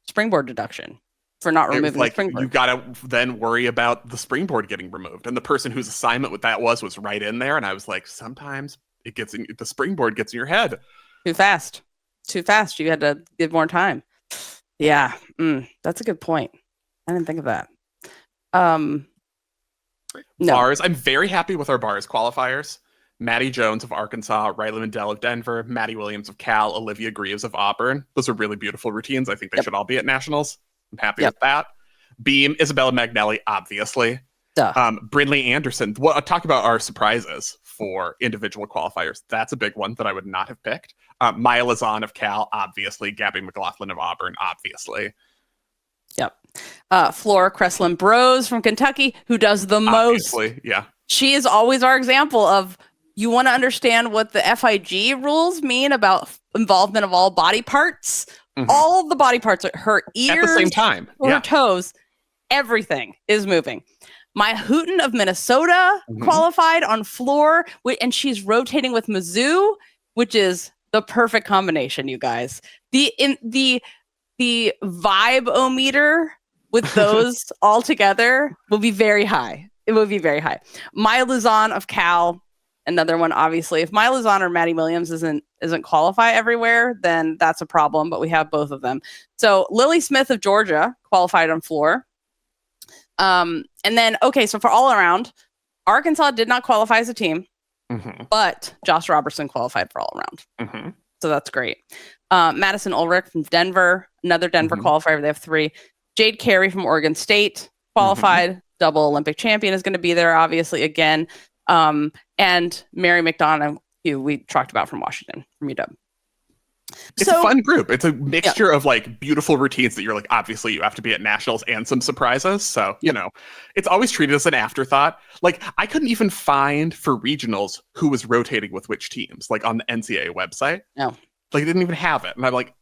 springboard deduction for not removing the springboard. You got to then worry about the springboard getting removed. And the person whose assignment with that was right in there. And I was like, sometimes the springboard gets in your head. Too fast. You had to give more time. Yeah. That's a good point. I didn't think of that. No. Bars. I'm very happy with our bars qualifiers. Maddie Jones of Arkansas, Riley Mandel of Denver, Maddie Williams of Cal, Olivia Greaves of Auburn. Those are really beautiful routines. I think they should all be at nationals. I'm happy with that. Beam, Isabella Magnelli, obviously. Brindley Anderson. Talk about our surprises for individual qualifiers. That's a big one that I would not have picked. Maya Lazan of Cal, obviously. Gabby McLaughlin of Auburn, obviously. Yep. Flora Kreslin Bros from Kentucky, who does the most. Yeah. She is always our example of, you want to understand what the FIG rules mean about involvement of all body parts. Mm-hmm. All the body parts, her ears, at the same time, her toes, everything is moving. Maya Hooten of Minnesota qualified on floor, and she's rotating with Mizzou, which is the perfect combination, you guys. The vibe-o-meter with those all together will be very high. It will be very high. Maya Luzon of Cal, another one, obviously. If Maya Luzon or Maddie Williams isn't qualify everywhere, then that's a problem, but we have both of them. So Lily Smith of Georgia qualified on floor. And then, so for all around, Arkansas did not qualify as a team, but Josh Robertson qualified for all around. So that's great. Madison Ulrich from Denver, another Denver qualifier. They have 3. Jade Carey from Oregon State qualified. Double Olympic champion is going to be there, obviously, again. And Mary McDonough, who we talked about from Washington, from UW. It's a fun group. It's a mixture of like beautiful routines that you're like, obviously you have to be at nationals, and some surprises. So, it's always treated as an afterthought. Like I couldn't even find for regionals who was rotating with which teams, like on the NCAA website. No. Like they didn't even have it. And I'm like,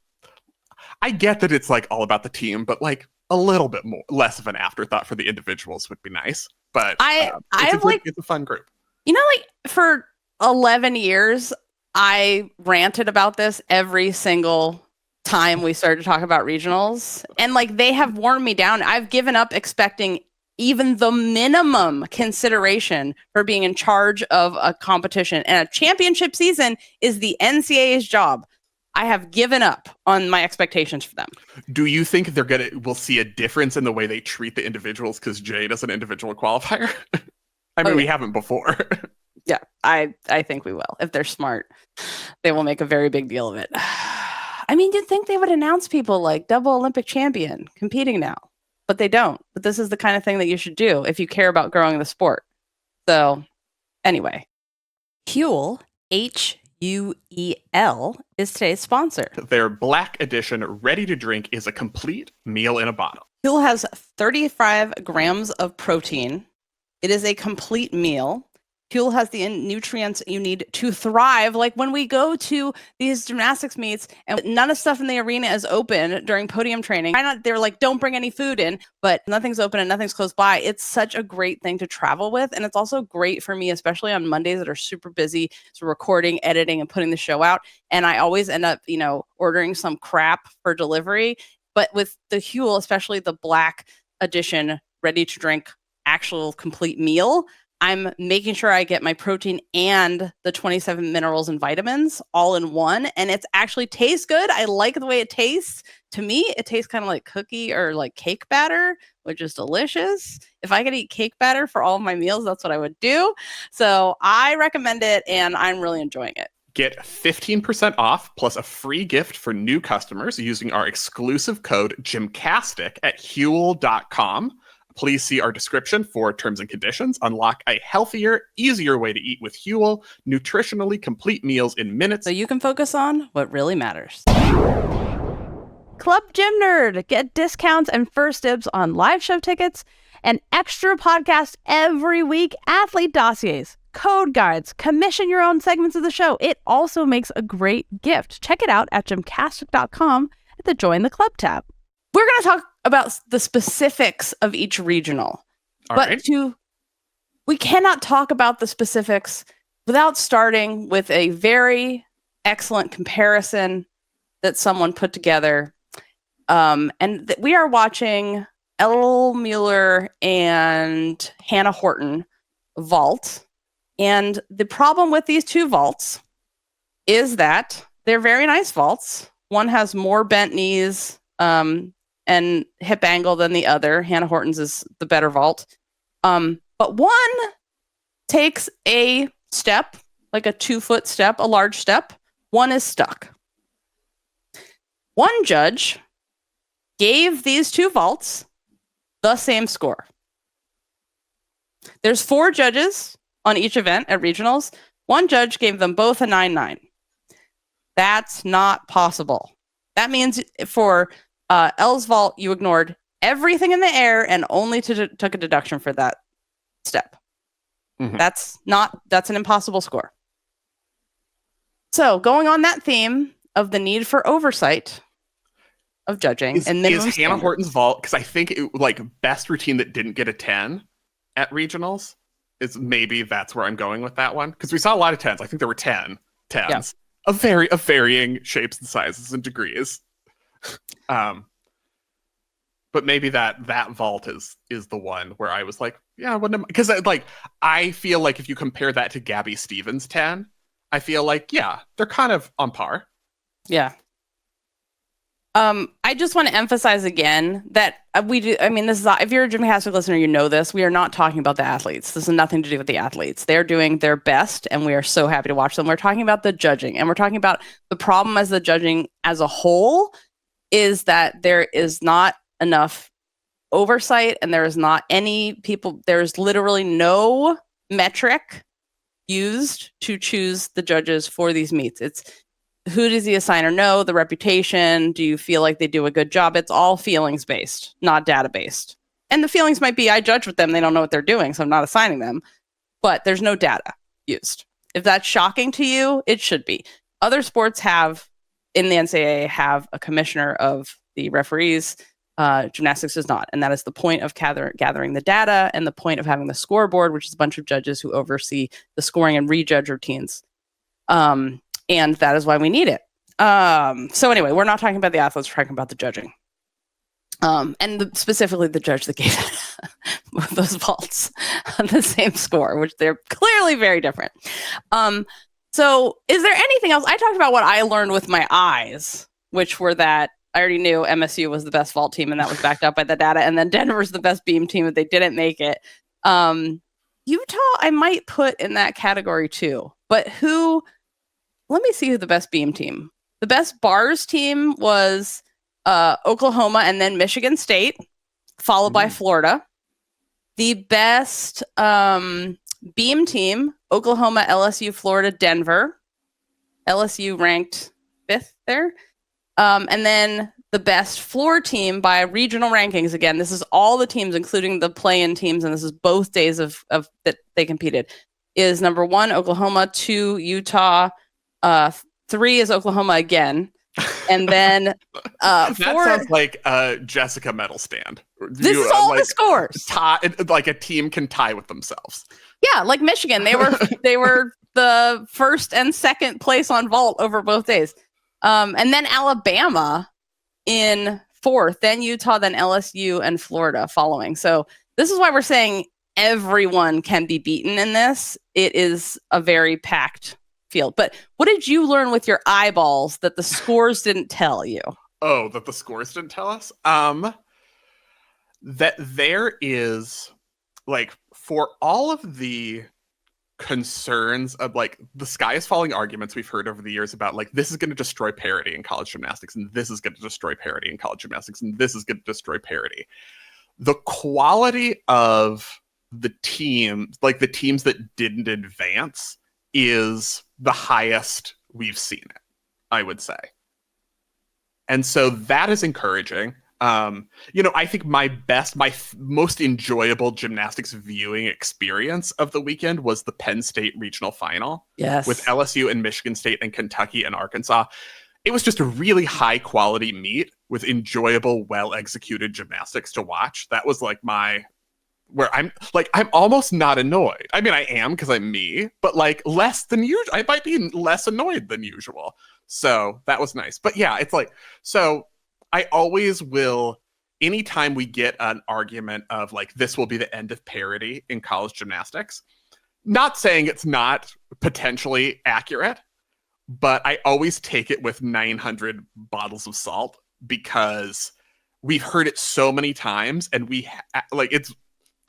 I get that it's like all about the team, but like a little bit less of an afterthought for the individuals would be nice. But it's a fun group. Like for 11 years, I ranted about this every single time we started to talk about regionals. And like they have worn me down. I've given up expecting even the minimum consideration for being in charge of a competition. And a championship season is the NCAA's job. I have given up on my expectations for them. Do you think we'll see a difference in the way they treat the individuals because Jade is an individual qualifier? I mean, we haven't before. Yeah, I think we will. If they're smart, they will make a very big deal of it. I mean, you'd think they would announce people like double Olympic champion competing now. but they don't. But this is the kind of thing that you should do if you care about growing the sport. So anyway, Huel, Huel, is today's sponsor. Their Black Edition ready to drink is a complete meal in a bottle. Huel has 35 grams of protein. It is a complete meal. Huel has the nutrients you need to thrive. Like when we go to these gymnastics meets and none of stuff in the arena is open during podium training. They're like, don't bring any food in, but nothing's open and nothing's close by. It's such a great thing to travel with. And it's also great for me, especially on Mondays that are super busy. So recording, editing, and putting the show out. And I always end up, ordering some crap for delivery. But with the Huel, especially the Black Edition ready to drink actual complete meal, I'm making sure I get my protein and the 27 minerals and vitamins all in one. And it actually tastes good. I like the way it tastes. To me, it tastes kind of like cookie or like cake batter, which is delicious. If I could eat cake batter for all of my meals, that's what I would do. So I recommend it, and I'm really enjoying it. Get 15% off plus a free gift for new customers using our exclusive code GymCastic at Huel.com. Please see our description for terms and conditions. Unlock a healthier, easier way to eat with Huel. Nutritionally complete meals in minutes. So you can focus on what really matters. Club Gym Nerd. Get discounts and first dibs on live show tickets and extra podcasts every week. Athlete dossiers, code guides, commission your own segments of the show. It also makes a great gift. Check it out at gymcastic.com at the Join the Club tab. We're going to talk about the specifics of each regional. We cannot talk about the specifics without starting with a very excellent comparison that someone put together. We are watching Elle Mueller and Hannah Horton vault. And the problem with these two vaults is that they're very nice vaults. One has more bent knees, and hip angle than the other. Hannah Horton's is the better vault. But one takes a step, like a 2-foot step, a large step. One is stuck. One judge gave these two vaults the same score. There's 4 judges on each event at regionals. One judge gave them both a 9-9. That's not possible. That means for Elle's vault, you ignored everything in the air and only took a deduction for that step. Mm-hmm. That's an impossible score. So going on that theme of the need for oversight of judging is minimum Hannah Horton's vault, because I think best routine that didn't get a 10 at regionals is maybe that's where I'm going with that one, because we saw a lot of 10s. I think there were 10 10s of varying shapes and sizes and degrees. But maybe that vault is the one where I was like, yeah, because I feel like if you compare that to Gabby Stevens' 10, I feel like, yeah, they're kind of on par. Yeah. I just want to emphasize again that this is, if you're a GymCastic listener, you know this. We are not talking about the athletes. This has nothing to do with the athletes. They're doing their best, and we are so happy to watch them. We're talking about the judging, and we're talking about the problem as the judging as a whole is that there is not enough oversight, and there is not any people. There's literally no metric used to choose the judges for these meets. It's who does the assigner know, the reputation, do you feel like they do a good job? It's all feelings based, not data based. And the feelings might be, I judge with them, they don't know what they're doing, so I'm not assigning them. But there's no data used. If that's shocking to you, it should be. Other sports in the NCAA have a commissioner of the referees. Gymnastics does not. And that is the point of gathering the data and the point of having the scoreboard, which is a bunch of judges who oversee the scoring and rejudge routines. And that is why we need it. So anyway, we're not talking about the athletes, we're talking about the judging. Specifically the judge that gave those vaults on the same score, which they're clearly very different. So is there anything else? I talked about what I learned with my eyes, which were that I already knew MSU was the best vault team, and that was backed up by the data. And then Denver's the best beam team, but they didn't make it. Utah, I might put in that category too. But let me see who the best beam team. The best bars team was Oklahoma and then Michigan State. followed by Florida. The best beam team, Oklahoma, LSU, Florida, Denver. LSU ranked 5th there. And then the best floor team by regional rankings. Again, this is all the teams, including the play-in teams, and this is both days of that they competed, is number 1, Oklahoma, 2, Utah, 3 is Oklahoma again. And then that 4 sounds like a Jessica medal stand. This is all the scores. Like a team can tie with themselves. Yeah, like Michigan. They were the 1st and 2nd place on vault over both days. And then Alabama in 4th, then Utah, then LSU and Florida following. So this is why we're saying everyone can be beaten in this. It is a very packed field. But what did you learn with your eyeballs that the scores didn't tell you? Oh, that the scores didn't tell us? That there is, like, for all of the concerns of, like, the sky is falling arguments we've heard over the years about, like, this is going to destroy parity in college gymnastics, and this is going to destroy parity in college gymnastics, and this is going to destroy parity. The quality of the team, like the teams that didn't advance, is the highest we've seen it, I would say. And so that is encouraging. I think my most enjoyable gymnastics viewing experience of the weekend was the Penn State regional final. Yes. With LSU and Michigan State and Kentucky and Arkansas. It was just a really high quality meet with enjoyable, well-executed gymnastics to watch. That was like I'm almost not annoyed. I mean, I am because I'm me, but like less than usual. I might be less annoyed than usual. So that was nice. But yeah, it's like, so I always will, anytime we get an argument of like, this will be the end of parity in college gymnastics, not saying it's not potentially accurate, but I always take it with 900 bottles of salt because we've heard it so many times and the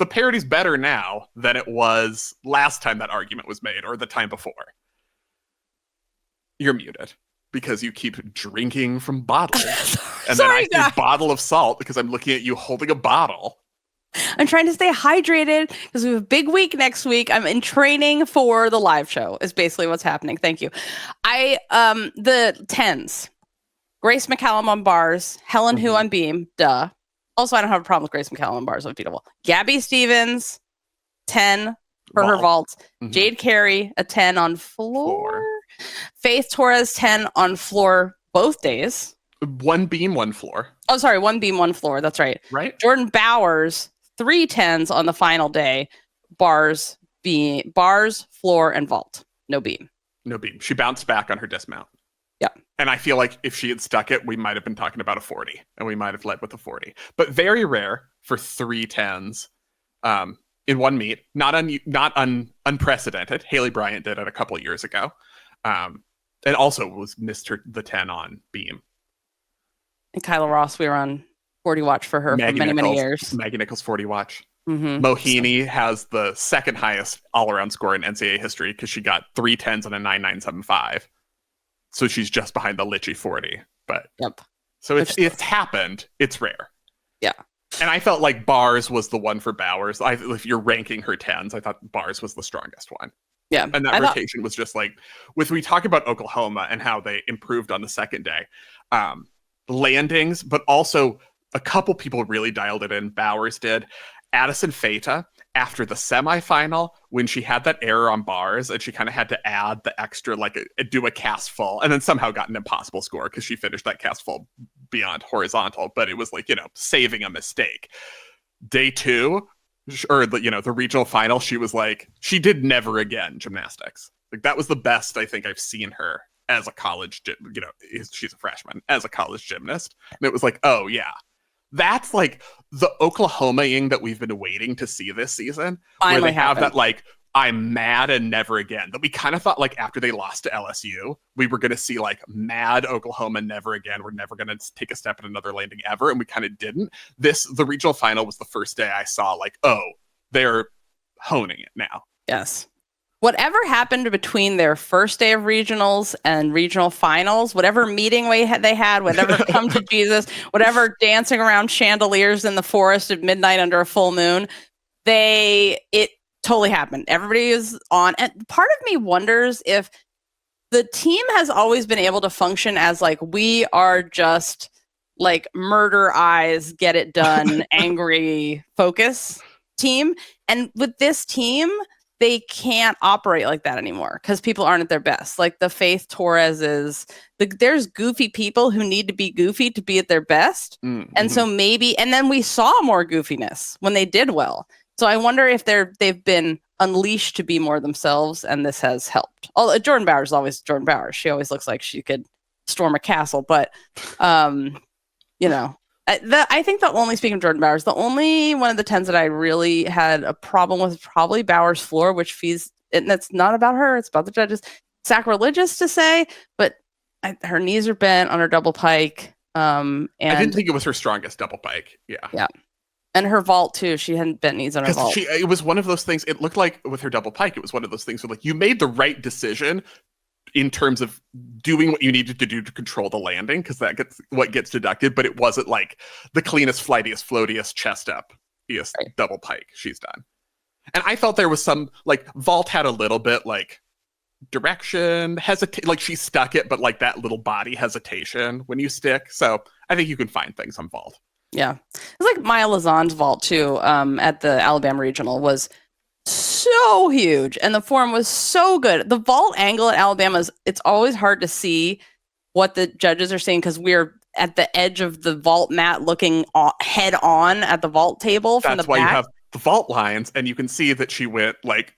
parity's better now than it was last time that argument was made or the time before. You're muted because you keep drinking from bottles. And Sorry, then I see a bottle of salt because I'm looking at you holding a bottle. I'm trying to stay hydrated because we have a big week next week. I'm in training for the live show is basically what's happening. Thank you. The 10s. Grace McCallum on bars, Helen Hu on beam, duh. Also, I don't have a problem with Grace McCallum on bars, unbeatable. Gabby Stevens, 10 for her vault. Jade Carey, a 10 on floor. Faith Torres, 10 on floor both days. 1 beam, 1 floor. Oh, sorry, 1 beam, 1 floor. That's right. Right. Jordan Bowers, 3 10s on the final day. Bars, floor, and vault. No beam. No beam. She bounced back on her dismount. Yeah. And I feel like if she had stuck it, we might have been talking about a 40 and we might have led with a 40. But very rare for 3 10s in one meet. Not unprecedented. Haley Bryant did it a couple of years ago. And also missed the 10 on beam. And Kyla Ross, we were on 40 watch for her for many years. Maggie Nichols 40 watch. Mohini has the second highest all-around score in NCAA history because she got 3 10s and a 9.975. So she's just behind the Litchi 40. But so it's happened. It's rare. Yeah. And I felt like bars was the one for Bowers. If you're ranking her 10s, I thought bars was the strongest one. Yeah. And that rotation was just like, we talk about Oklahoma and how they improved on the second day. Landings, but also a couple people really dialed it in. Bowers did. Addison Feta, after the semifinal, when she had that error on bars and she kind of had to add the extra, do a cast full, and then somehow got an impossible score because she finished that cast full beyond horizontal, but it was saving a mistake. Day 2, or the regional final, she was she did never again gymnastics. That was the best I think I've seen her as a college, she's a freshman, as a college gymnast. And it was oh yeah, that's the Oklahoma-ing that we've been waiting to see this season. Finally where they have happened. that I'm mad and never again. That we kind of thought after they lost to LSU, we were going to see mad Oklahoma never again. We're never going to take a step in another landing ever. And we kind of didn't. The regional final was the first day I saw oh, they're honing it now. Yes. Whatever happened between their first day of regionals and regional finals, whatever meeting they had, whatever come to Jesus, whatever dancing around chandeliers in the forest at midnight under a full moon, it totally happened. Everybody is on. And part of me wonders if the team has always been able to function as like, we are just like murder eyes, get it done, angry focus team. And with this team, they can't operate like that anymore because people aren't at their best. Like the Faith Torreses, there's goofy people who need to be goofy to be at their best. Mm-hmm. And so maybe, and then we saw more goofiness when they did well. So I wonder if they've been unleashed to be more themselves, and this has helped. Although Jordan Bowers is always Jordan Bowers. She always looks like she could storm a castle, but you know, I think speaking of Jordan Bowers, the only one of the 10s that I really had a problem with was probably Bowers' floor, which and that's not about her, it's about the judges. Sacrilegious to say, but her knees are bent on her double pike. And I didn't think it was her strongest double pike. Yeah. And her vault too. She hadn't bent knees on her vault. It was one of those things. It looked like with her double pike, it was one of those things where like you made the right decision in terms of doing what you needed to do to control the landing, because what gets deducted, but it wasn't like the cleanest, flightiest, floatiest, chest up double pike she's done. And I felt there was some, like, vault had a little bit, like, direction, like she stuck it, but like that little body hesitation when you stick. So I think you can find things on vault. Yeah. It's like Maya Lazan's vault too, at the Alabama Regional was so huge and the form was so good. The vault angle at Alabama's, it's always hard to see what the judges are saying because we're at the edge of the vault mat looking head on at the vault table from the back. That's why you have the vault lines, and you can see that she went like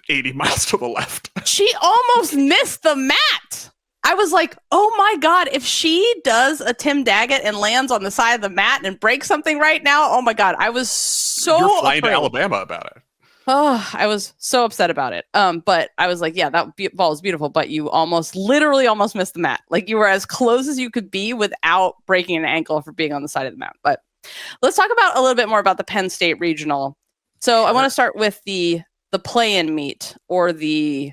80 miles to the left. She almost missed the mat. I was like, oh my God, if she does a Tim Daggett and lands on the side of the mat and breaks something right now, oh my God, I was so You're flying afraid. To Alabama about it. Oh, I was so upset about it. But I was like, yeah, that ball is beautiful, but you literally almost missed the mat. Like you were as close as you could be without breaking an ankle for being on the side of the mat. But let's talk about a little bit more about the Penn State Regional. So I want to start with the play-in meet or the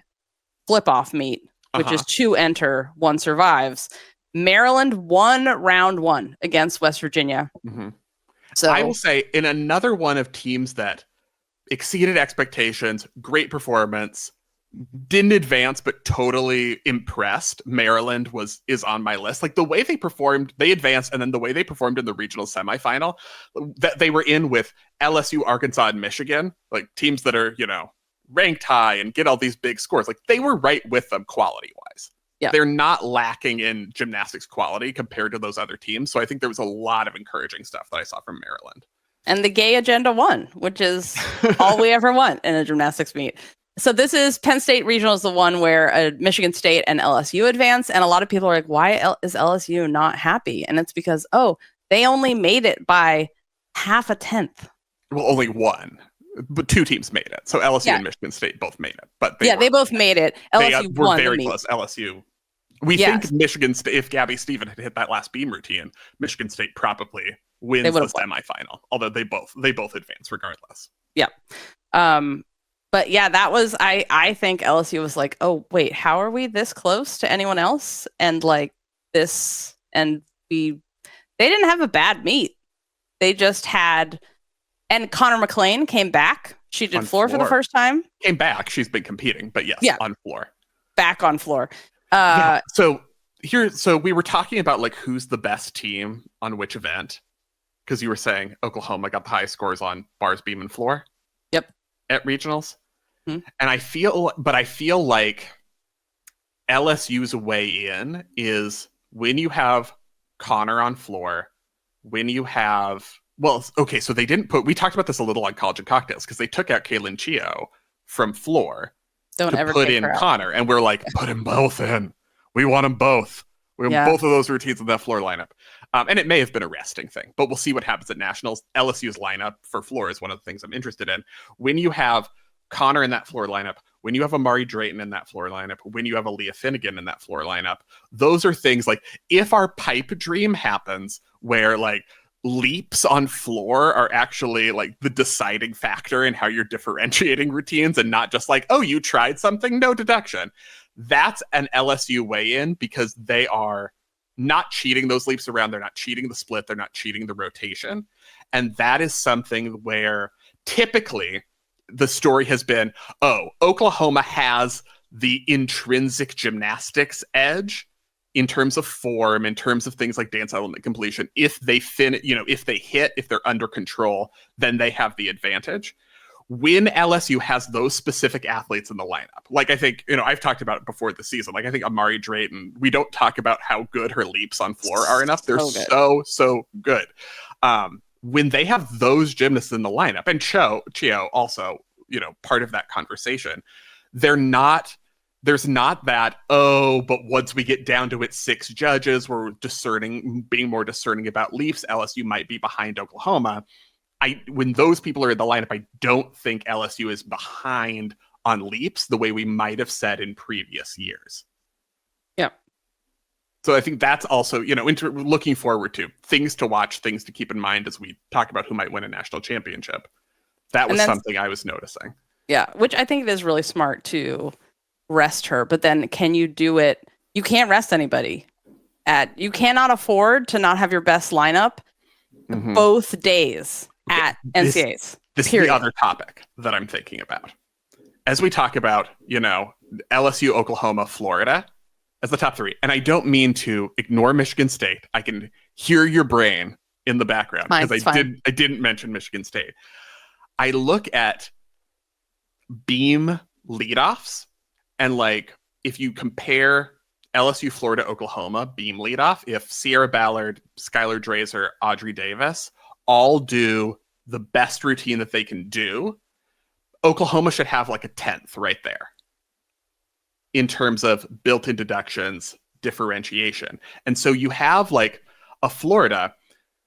flip-off meet, which is 2 enter, 1 survives. Maryland won round 1 against West Virginia. Mm-hmm. So I will say, in another one of teams that exceeded expectations, great performance, didn't advance, but totally impressed, Maryland is on my list. Like the way they performed, they advanced, and then the way they performed in the regional semifinal, that they were in with LSU, Arkansas, and Michigan, like teams that are, ranked high and get all these big scores. Like they were right with them quality-wise. Yeah. They're not lacking in gymnastics quality compared to those other teams. So I think there was a lot of encouraging stuff that I saw from Maryland. And the gay agenda won, which is all we ever want in a gymnastics meet. So this is Penn State Regional is the one where Michigan State and LSU advance. And a lot of people are like, why is LSU not happy? And it's because, they only made it by 0.5. Well, only one. But 2 teams made it. So LSU and Michigan State both made it. But they both made it. LSU were won very the meet. Close. LSU. We think Michigan State, if Gabby Stephen had hit that last beam routine, Michigan State probably wins the semifinal. Although they both advance regardless. Yeah. But yeah, that was I think LSU was like, oh wait, how are we this close to anyone else? And like this, and they didn't have a bad meet. They just had. And Connor McLean came back. She did floor for the first time. Came back. She's been competing, but yes, on floor. Back on floor. So we were talking about like who's the best team on which event, because you were saying Oklahoma got the highest scores on bars, beam, and floor. Yep. At regionals, and I feel like LSU's way in is when you have Connor on floor, when you have. Well, okay, so we talked about this a little on College and Cocktails because they took out Kaylin Chio from floor to put in Connor. And we're like, put them both in. We want them both. We want both of those routines in that floor lineup. And it may have been a resting thing, but we'll see what happens at Nationals. LSU's lineup for floor is one of the things I'm interested in. When you have Connor in that floor lineup, when you have Amari Drayton in that floor lineup, when you have Aaliyah Finnegan in that floor lineup, those are things like if our pipe dream happens where like leaps on floor are actually like the deciding factor in how you're differentiating routines, and not just like, oh, you tried something, no deduction. That's an LSU weigh-in, because they are not cheating those leaps around. They're not cheating the split. They're not cheating the rotation. And that is something where typically the story has been, oh, Oklahoma has the intrinsic gymnastics edge in terms of form, in terms of things like dance element completion. If they if they're under control, then they have the advantage. When LSU has those specific athletes in the lineup, like I think, I've talked about it before the season. Like I think Amari Drayton, we don't talk about how good her leaps on floor are enough. They're so good. When they have those gymnasts in the lineup, and Chio also, part of that conversation, there's not that, oh, but once we get down to it, 6 judges, we're being more discerning about leaps, LSU might be behind Oklahoma. When those people are in the lineup, I don't think LSU is behind on leaps the way we might have said in previous years. Yeah. So I think that's also, looking forward to things to watch, things to keep in mind as we talk about who might win a national championship. That was something I was noticing. Yeah, which I think it is really smart to rest her, but then can you do it? You can't rest anybody. You cannot afford to not have your best lineup both days at NCAAs. This is the other topic that I'm thinking about. As we talk about, LSU, Oklahoma, Florida as the top 3. And I don't mean to ignore Michigan State. I can hear your brain in the background because I didn't mention Michigan State. I look at beam leadoffs, and like if you compare LSU, Florida, Oklahoma beam leadoff, if Sierra Ballard, Skylar Drazer, Audrey Davis all do the best routine that they can do, Oklahoma should have like a 10th right there in terms of built-in deductions, differentiation. And so you have like a Florida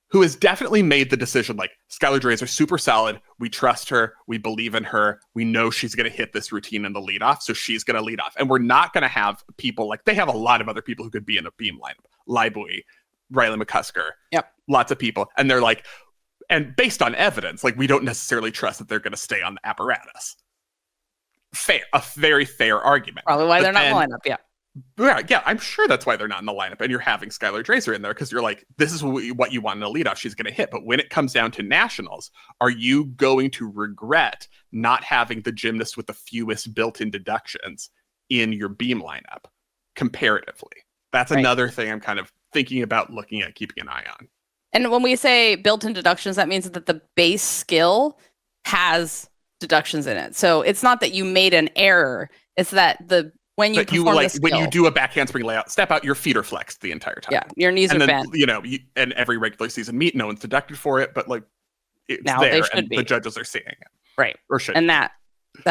who has definitely made the decision, like, Skylar Drazer, super solid. We trust her. We believe in her. We know she's going to hit this routine in the leadoff, so she's going to lead off. And we're not going to have people like, they have a lot of other people who could be in a beam lineup. Libui, Riley McCusker, lots of people. And they're like, and based on evidence, like, we don't necessarily trust that they're going to stay on the apparatus. A very fair argument. Probably why they're not in the lineup, Yeah, I'm sure that's why they're not in the lineup. And you're having Skylar Drazer in there because you're like, this is what you want in a leadoff. She's going to hit. But when it comes down to nationals, are you going to regret not having the gymnast with the fewest built-in deductions in your beam lineup comparatively? That's another thing I'm kind of thinking about, looking at, keeping an eye on. And when we say built-in deductions, that means that the base skill has deductions in it. So it's not that you made an error. It's that when you perform the skill, when you do a back handspring layout, step out, your feet are flexed the entire time. Yeah, your knees are bent. And every regular season meet, no one's deducted for it, but like it's now there, they should and be. The judges are seeing it, right? Or should. And that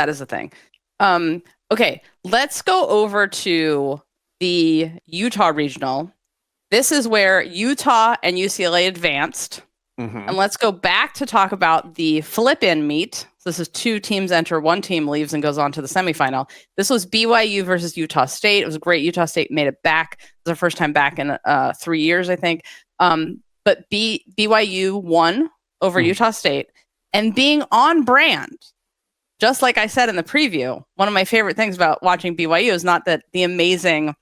is the thing. Okay, let's go over to the Utah regional. This is where Utah and UCLA advanced. And let's go back to talk about the flip-in meet. So this is 2 teams enter, 1 team leaves and goes on to the semifinal. This was BYU versus Utah State. It was great. Utah State made it back. It was their first time back in 3 years, I think. But BYU won over Utah State. And being on brand, just like I said in the preview, one of my favorite things about watching BYU is not that the amazing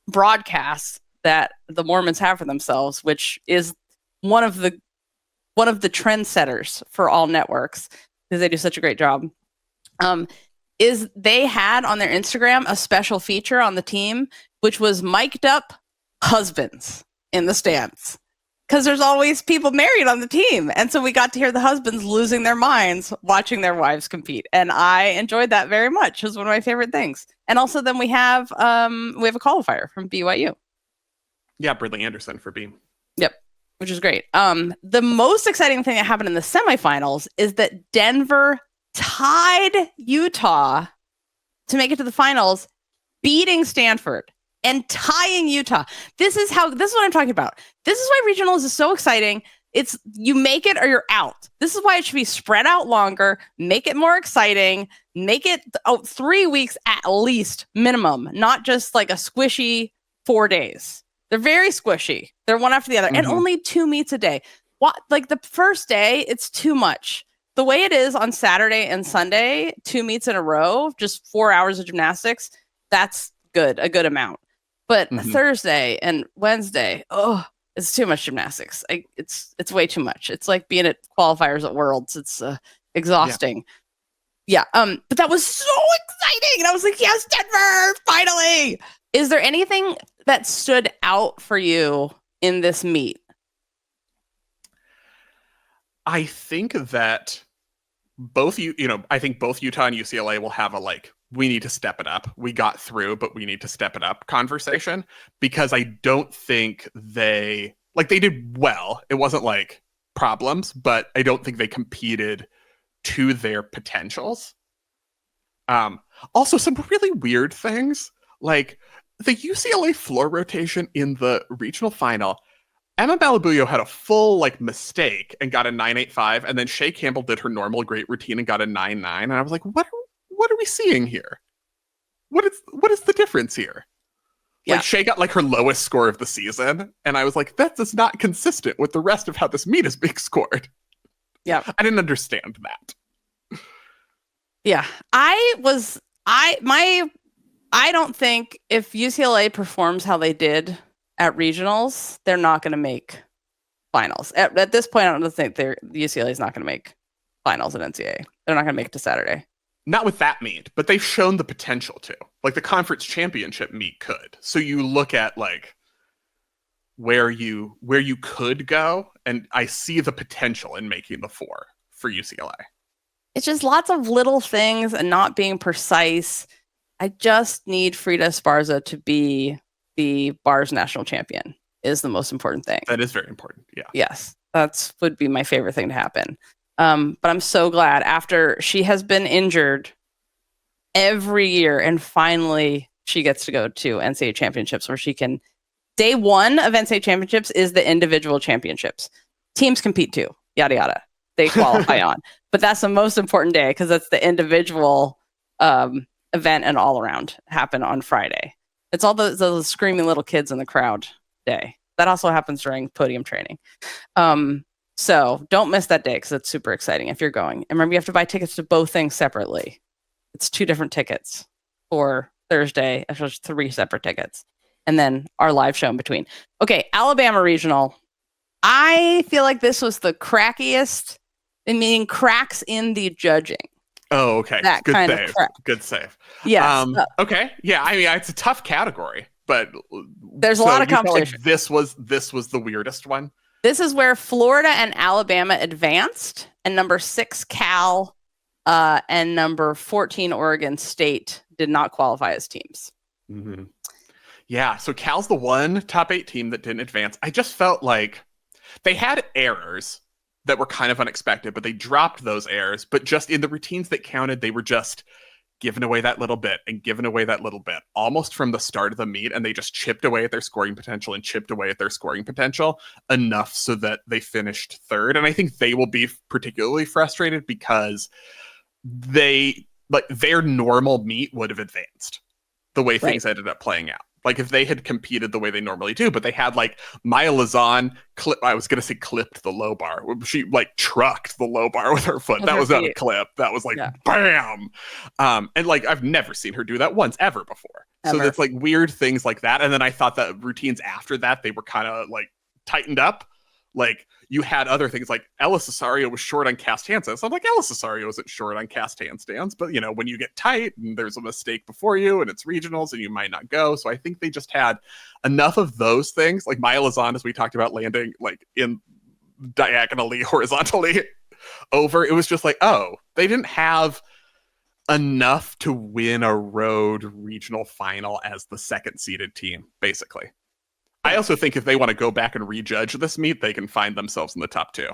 broadcasts that the Mormons have for themselves, which is one of the trendsetters for all networks, because they do such a great job, is they had on their Instagram a special feature on the team, which was mic'd up husbands in the stands. Because there's always people married on the team. And so we got to hear the husbands losing their minds watching their wives compete. And I enjoyed that very much. It was one of my favorite things. And also then we have a qualifier from BYU. Yeah, Bridley Anderson for Beam. Yep. Which is great. The most exciting thing that happened in the semifinals is that Denver tied Utah to make it to the finals, beating Stanford and tying Utah. This is what I'm talking about. This is why regionals is so exciting. It's you make it or you're out. This is why it should be spread out longer, make it more exciting, make it 3 weeks at least minimum, not just like a squishy 4 days. They're very squishy. They're one after the other. And only 2 meets a day. like the first day, it's too much. The way it is on Saturday and Sunday, 2 meets in a row, just 4 hours of gymnastics, that's good, a good amount. But Thursday and Wednesday, it's too much gymnastics. It's way too much. It's like being at qualifiers at Worlds. It's exhausting. Yeah. But that was so exciting. And I was like, yes, Denver, finally. Is there anything that stood out for you in this meet? I think that I think both Utah and UCLA will have a we need to step it up. We got through, but we need to step it up conversation, because I don't think they did well. It wasn't problems, but I don't think they competed to their potentials. Also, some really weird things, like the UCLA floor rotation in the regional final. Emma Malabuyo had a full mistake and got a 9.85, and then Shea Campbell did her normal great routine and got a 9.9, and I was like, what are we seeing here? What is the difference here? Yeah. Shea got her lowest score of the season, and I was like, that is not consistent with the rest of how this meet is being scored. Yeah. I didn't understand that. Yeah. I don't think if UCLA performs how they did at regionals, they're not going to make finals. At this point, I don't think UCLA is not going to make finals at NCAA. They're not going to make it to Saturday. Not with that meet, but they've shown the potential to. The conference championship meet could. So you look at where you could go, and I see the potential in making the 4 for UCLA. It's just lots of little things and not being precise. I just need Frida Esparza to be the bars national champion is the most important thing. That is very important. Yeah. Yes. Would be my favorite thing to happen. But I'm so glad after she has been injured every year, and finally she gets to go to NCAA championships where she can. Day 1 of NCAA championships is the individual championships. Teams compete too, yada, yada. They qualify on, but that's the most important day because that's the individual event and all around happen on Friday. It's all those screaming little kids in the crowd day. That also happens during podium training. So don't miss that day because it's super exciting if you're going. And remember, you have to buy tickets to both things separately. It's 2 different tickets for Thursday, actually 3 separate tickets. And then our live show in between. Okay, Alabama Regional. I feel like this was the crackiest, meaning cracks in the judging. Oh, okay. That Good kind save. of crack. Good save. Yes. Okay. Yeah. I mean, it's a tough category, but there's a lot of competition. This was the weirdest one. This is where Florida and Alabama advanced, and number 6 Cal and number 14 Oregon State did not qualify as teams. Mm-hmm. Yeah. So Cal's the one top 8 team that didn't advance. I just felt like they had errors that were kind of unexpected, but they dropped those errors. But just in the routines that counted, they were just giving away that little bit and giving away that little bit almost from the start of the meet. And they just chipped away at their scoring potential and chipped away at their scoring potential enough so that they finished 3rd. And I think they will be particularly frustrated because their normal meet would have advanced the way things ended up playing out. If they had competed the way they normally do, but they had Maya Lazan clipped the low bar. She trucked the low bar with her foot. That was not a clip. That was bam. And I've never seen her do that once ever before. Ever. So that's weird things like that. And then I thought that routines after that, they were kind of tightened up. You had other things Ella Cesario was short on cast handstands. So I'm Ella Cesario isn't short on cast handstands, but when you get tight and there's a mistake before you and it's regionals and you might not go. So I think they just had enough of those things. Maya Lazan, as we talked about, landing in diagonally, horizontally over. It was just they didn't have enough to win a road regional final as the 2nd seeded team, basically. I also think if they want to go back and rejudge this meet, they can find themselves in the top 2.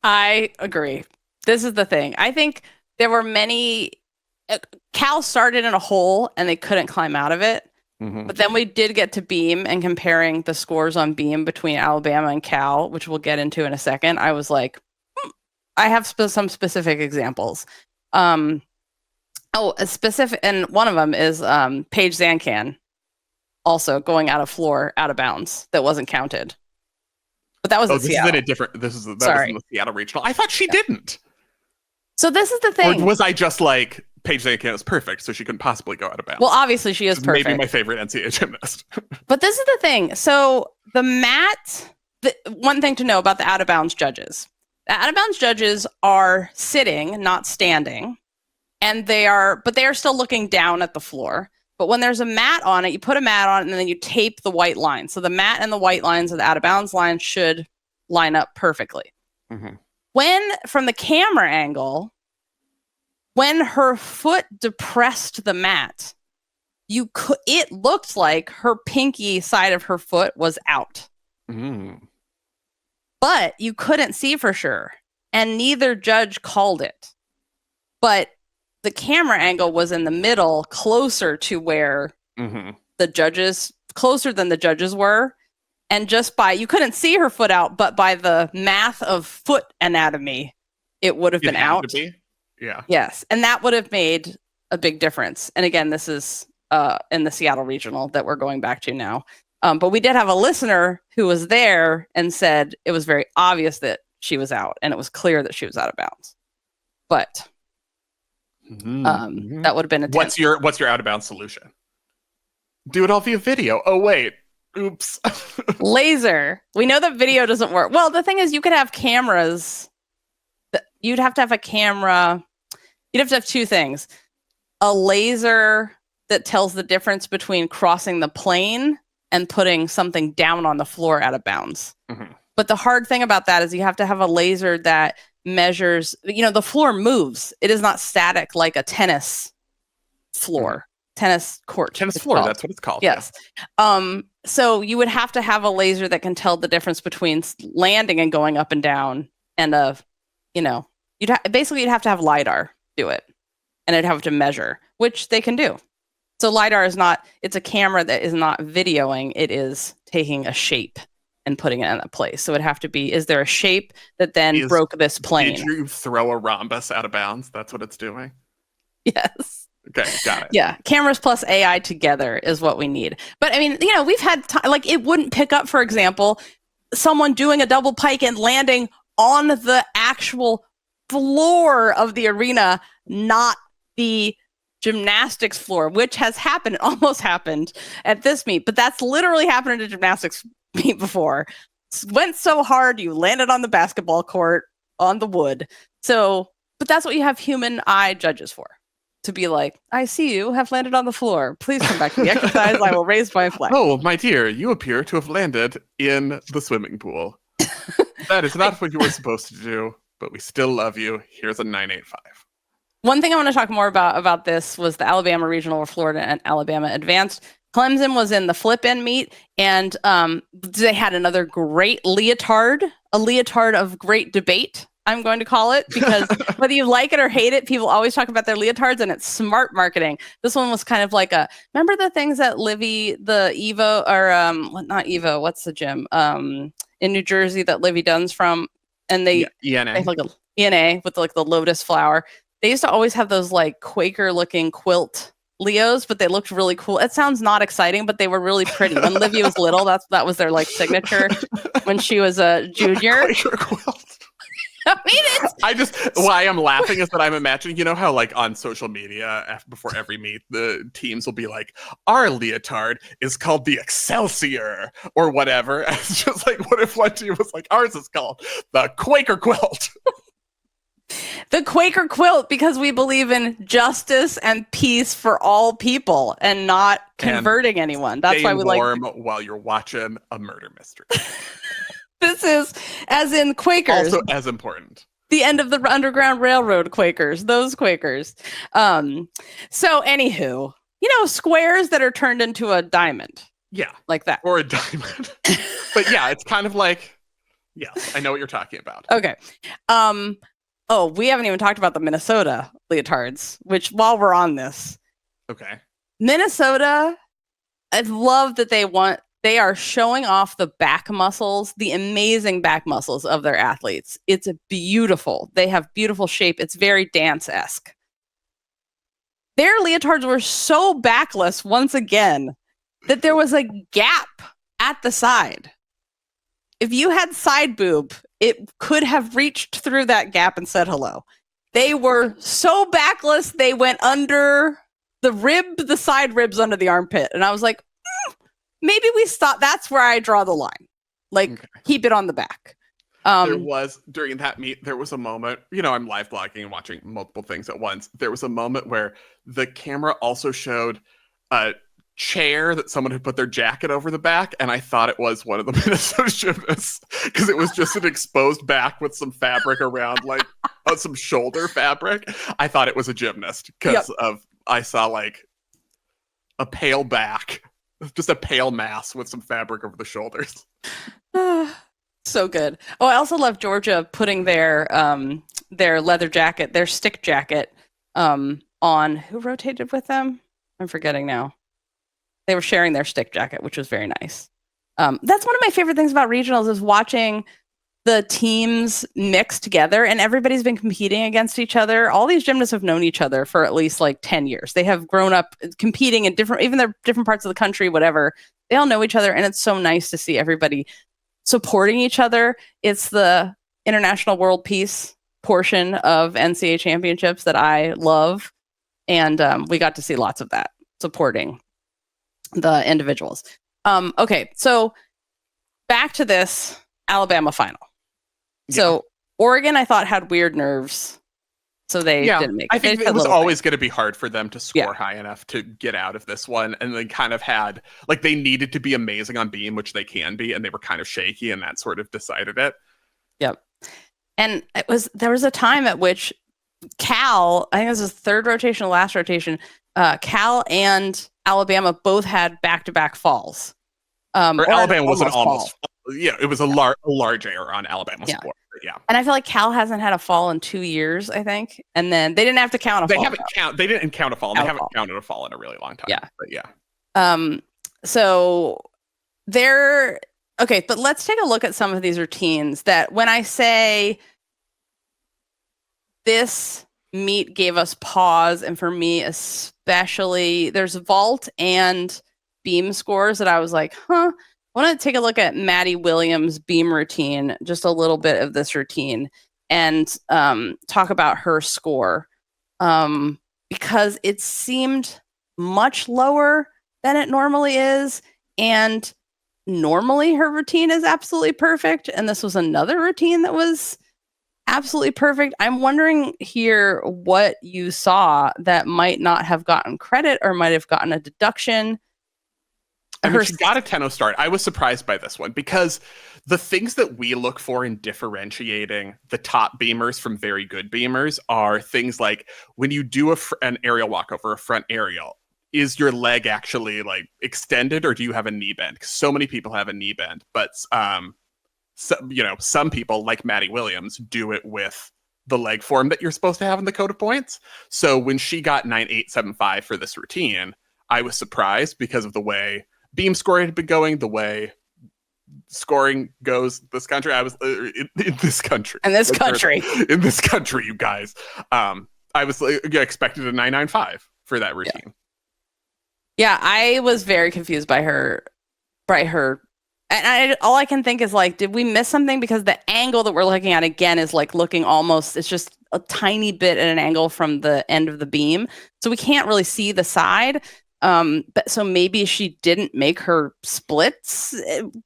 I agree. This is the thing. I think there were many. Cal started in a hole and they couldn't climb out of it. Mm-hmm. But then we did get to beam and comparing the scores on beam between Alabama and Cal, which we'll get into in a second. I was like, I have some specific examples. A specific, and one of them is Paige Zancan. Also going out of floor, out of bounds, that wasn't counted. But that was this Seattle. is in a different. That was in the Seattle regional. I thought she didn't. So this is the thing. Or was I just like Paige Zancan is perfect, so she couldn't possibly go out of bounds? Well, obviously she is perfect. Maybe my favorite NCAA gymnast. But this is the thing. So the mat. One thing to know about the out of bounds judges. The out of bounds judges are sitting, not standing, and they are still looking down at the floor. But when there's a mat on it, you put a mat on it, and then you tape the white line. So the mat and the white lines of the out of bounds line should line up perfectly. Mm-hmm. When, from the camera angle, when her foot depressed the mat, it looked like her pinky side of her foot was out. Mm. But you couldn't see for sure. And neither judge called it. But the camera angle was in the middle, closer to where closer than the judges were. And just you couldn't see her foot out, but by the math of foot anatomy, it would have been out. To be? Yeah. Yes. And that would have made a big difference. And again, this is in the Seattle regional that we're going back to now. But we did have a listener who was there and said it was very obvious that she was out, and it was clear that she was out of bounds. But that would have been a what's your out of bounds solution? Do it all via video. Oh wait. Oops. Laser. We know that video doesn't work. Well, the thing is, you could have cameras. You'd have to have a camera. You'd have to have two things. A laser that tells the difference between crossing the plane and putting something down on the floor out of bounds. Mm-hmm. But the hard thing about that is you have to have a laser that measures, the floor moves. It is not static like a tennis floor. Mm-hmm. Tennis court. Tennis floor, called. That's what it's called. Yes. Yeah. So you would have to have a laser that can tell the difference between landing and going up and down, and you'd have to have LiDAR do it, and it'd have to measure, which they can do. So LiDAR it's a camera that is not videoing, it is taking a shape and putting it in a place. So it'd have to be, is there a shape that then broke this plane? Did you throw a rhombus out of bounds? That's what it's doing? Yes. Okay, got it. Yeah, cameras plus AI together is what we need. But I mean, we've had it wouldn't pick up, for example, someone doing a double pike and landing on the actual floor of the arena, not the gymnastics floor, which has happened. It almost happened at this meet, but that's literally happened at a gymnastics meet before. Went so hard, you landed on the basketball court on the wood. So, but that's what you have human eye judges for. To be like, I see you have landed on the floor. Please come back to the exercise. I will raise my flag. Oh, my dear, you appear to have landed in the swimming pool. That is not what you were supposed to do, but we still love you. Here's a 985. One thing I want to talk more about this was the Alabama regional, where Florida and Alabama advanced. Clemson was in the flip-in meet, and they had another great leotard, a leotard of great debate, I'm going to call it, because whether you like it or hate it, people always talk about their leotards, and it's smart marketing. This one was kind of like remember the things that Livvy, the Evo, or not Evo, what's the gym in New Jersey that Livvy Dunne's from? And ENA. They have like a ENA with like the lotus flower. They used to always have those like Quaker looking quilt Leos, but they looked really cool. It sounds not exciting, but they were really pretty. When Livvy was little, that was their like signature when she was a junior. Quaker quilt. I mean, why I'm laughing is that I'm imagining, how like on social media before every meet, the teams will be like, our leotard is called the Excelsior or whatever. And it's just like, what if one team was like, ours is called the Quaker quilt? The Quaker quilt, because we believe in justice and peace for all people and not converting anyone. That's why we warm while you're watching a murder mystery. This is, as in Quakers. Also as important. The end of the Underground Railroad Quakers, those Quakers. So anywho, squares that are turned into a diamond. Yeah. Like that. Or a diamond. But yeah, it's kind of like, yes, I know what you're talking about. Okay. We haven't even talked about the Minnesota leotards, which while we're on this. Okay. Minnesota, I love that they are showing off the back muscles, the amazing back muscles of their athletes. It's beautiful. They have beautiful shape. It's very dance-esque. Their leotards were so backless once again that there was a gap at the side. if you had side boob, it could have reached through that gap and said hello. They were so backless, they went under the side ribs under the armpit. And I was like, maybe we stop. That's where I draw the line. Like, keep it on the back. There was, during that meet, there was a moment, I'm live blogging and watching multiple things at once. There was a moment where the camera also showed a chair that someone had put their jacket over the back, and I thought it was one of the Minnesota gymnasts, because it was just an exposed back with some fabric around, like some shoulder fabric. I thought it was a gymnast because I saw like a pale back, just a pale mass with some fabric over the shoulders. So good. Oh, I also love Georgia putting their leather jacket, their stick jacket, on. Who rotated with them? I'm forgetting now. They were sharing their stick jacket, which was very nice. That's one of my favorite things about regionals is watching the teams mix together, and everybody's been competing against each other. All these gymnasts have known each other for at least like 10 years. They have grown up competing in even their different parts of the country, whatever. They all know each other, and it's so nice to see everybody supporting each other. It's the international world peace portion of NCAA championships that I love. And we got to see lots of that, supporting the individuals. Okay, so back to this Alabama final. Yeah. So Oregon, I thought, had weird nerves, so they didn't make it. I think it was always going to be hard for them to score high enough to get out of this one, and they kind of had, like, they needed to be amazing on beam, which they can be, and they were kind of shaky, and that sort of decided it. Yep. And there was a time at which Cal, I think it was the third rotation, last rotation, Cal and Alabama both had back-to-back falls. Or Alabama was an almost fall. Yeah, it was a large error on Alabama's score. Yeah. And I feel like Cal hasn't had a fall in 2 years, I think. And then they didn't have to count a fall. They didn't count a fall. They haven't counted a fall in a really long time. Yeah. But yeah. So but let's take a look at some of these routines that when I say this meet gave us pause, and for me especially, there's vault and beam scores that I was like, I want to take a look at Maddie Williams' beam routine, just a little bit of this routine, and talk about her score, because it seemed much lower than it normally is, and normally her routine is absolutely perfect, and this was another routine that was absolutely perfect. I'm wondering here what you saw that might not have gotten credit or might have gotten a deduction. I mean, she got a 10-0 start. I was surprised by this one because the things that we look for in differentiating the top beamers from very good beamers are things like when you do an aerial walkover, a front aerial, is your leg actually like extended or do you have a knee bend? Because so many people have a knee bend, but some people like Maddie Williams do it with the leg form that you're supposed to have in the code of points. So when she got 9.875 for this routine, I was surprised because of the way beam scoring had been going, the way scoring goes this country. I was in this country, you guys. I was expected a 9.95 for that routine. Yeah, I was very confused by her. And all I can think is like, did we miss something? Because the angle that we're looking at again is like looking almost, it's just a tiny bit at an angle from the end of the beam. So we can't really see the side. But so maybe she didn't make her splits.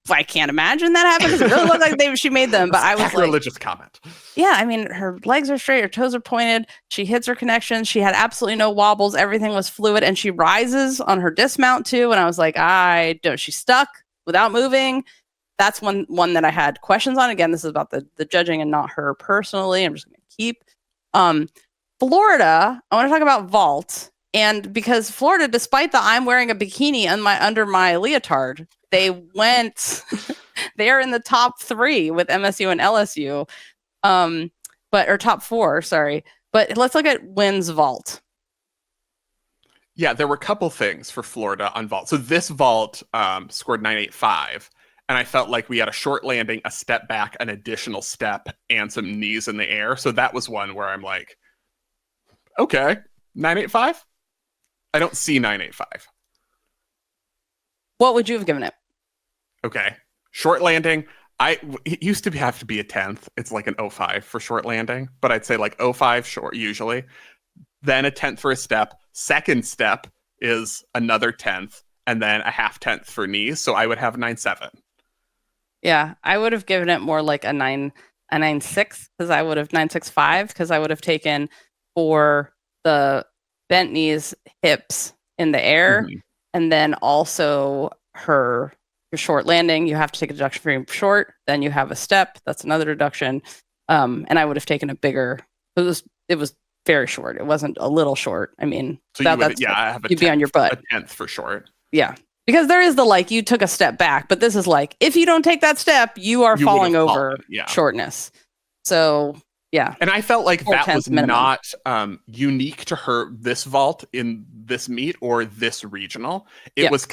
I can't imagine that happened. It really looked like she made them, but I was like, religious comment. Yeah, I mean, her legs are straight, her toes are pointed. She hits her connections. She had absolutely no wobbles. Everything was fluid, and she rises on her dismount too. And I was like, she's stuck without moving. That's one that I had questions on. Again, this is about the judging and not her personally. I'm just going to keep. Florida, I want to talk about vault. And because Florida, despite I'm wearing a bikini under my leotard, they're in the top 3 with MSU and LSU, or top 4, sorry. But let's look at wins vault. Yeah, there were a couple things for Florida on vault. So this vault scored 9.85, and I felt like we had a short landing, a step back, an additional step, and some knees in the air. So that was one where I'm like, okay, 9.85. I don't see 9.85. What would you have given it? Okay. Short landing. It used to have to be a 10th. It's like an 05 for short landing, but I'd say like 05 short usually. Then a 10th for a step. Second step is another 10th, and then a half 10th for knees. So I would have 9.7. Yeah, I would have given it more like a 9.6 because I would have 9.65 because I would have taken for the bent knees, hips in the air, and then also your short landing. You have to take a deduction for short. Then you have a step. That's another deduction. And I would have taken a bigger. It was very short. It wasn't a little short. I mean, so I have you'd be on your butt. A 10th for short. Yeah. Because there is you took a step back, but this is like, if you don't take that step, you are falling over shortness. So, yeah. And I felt like that was minimum. Not unique to her, this vault in this meet or this regional. It was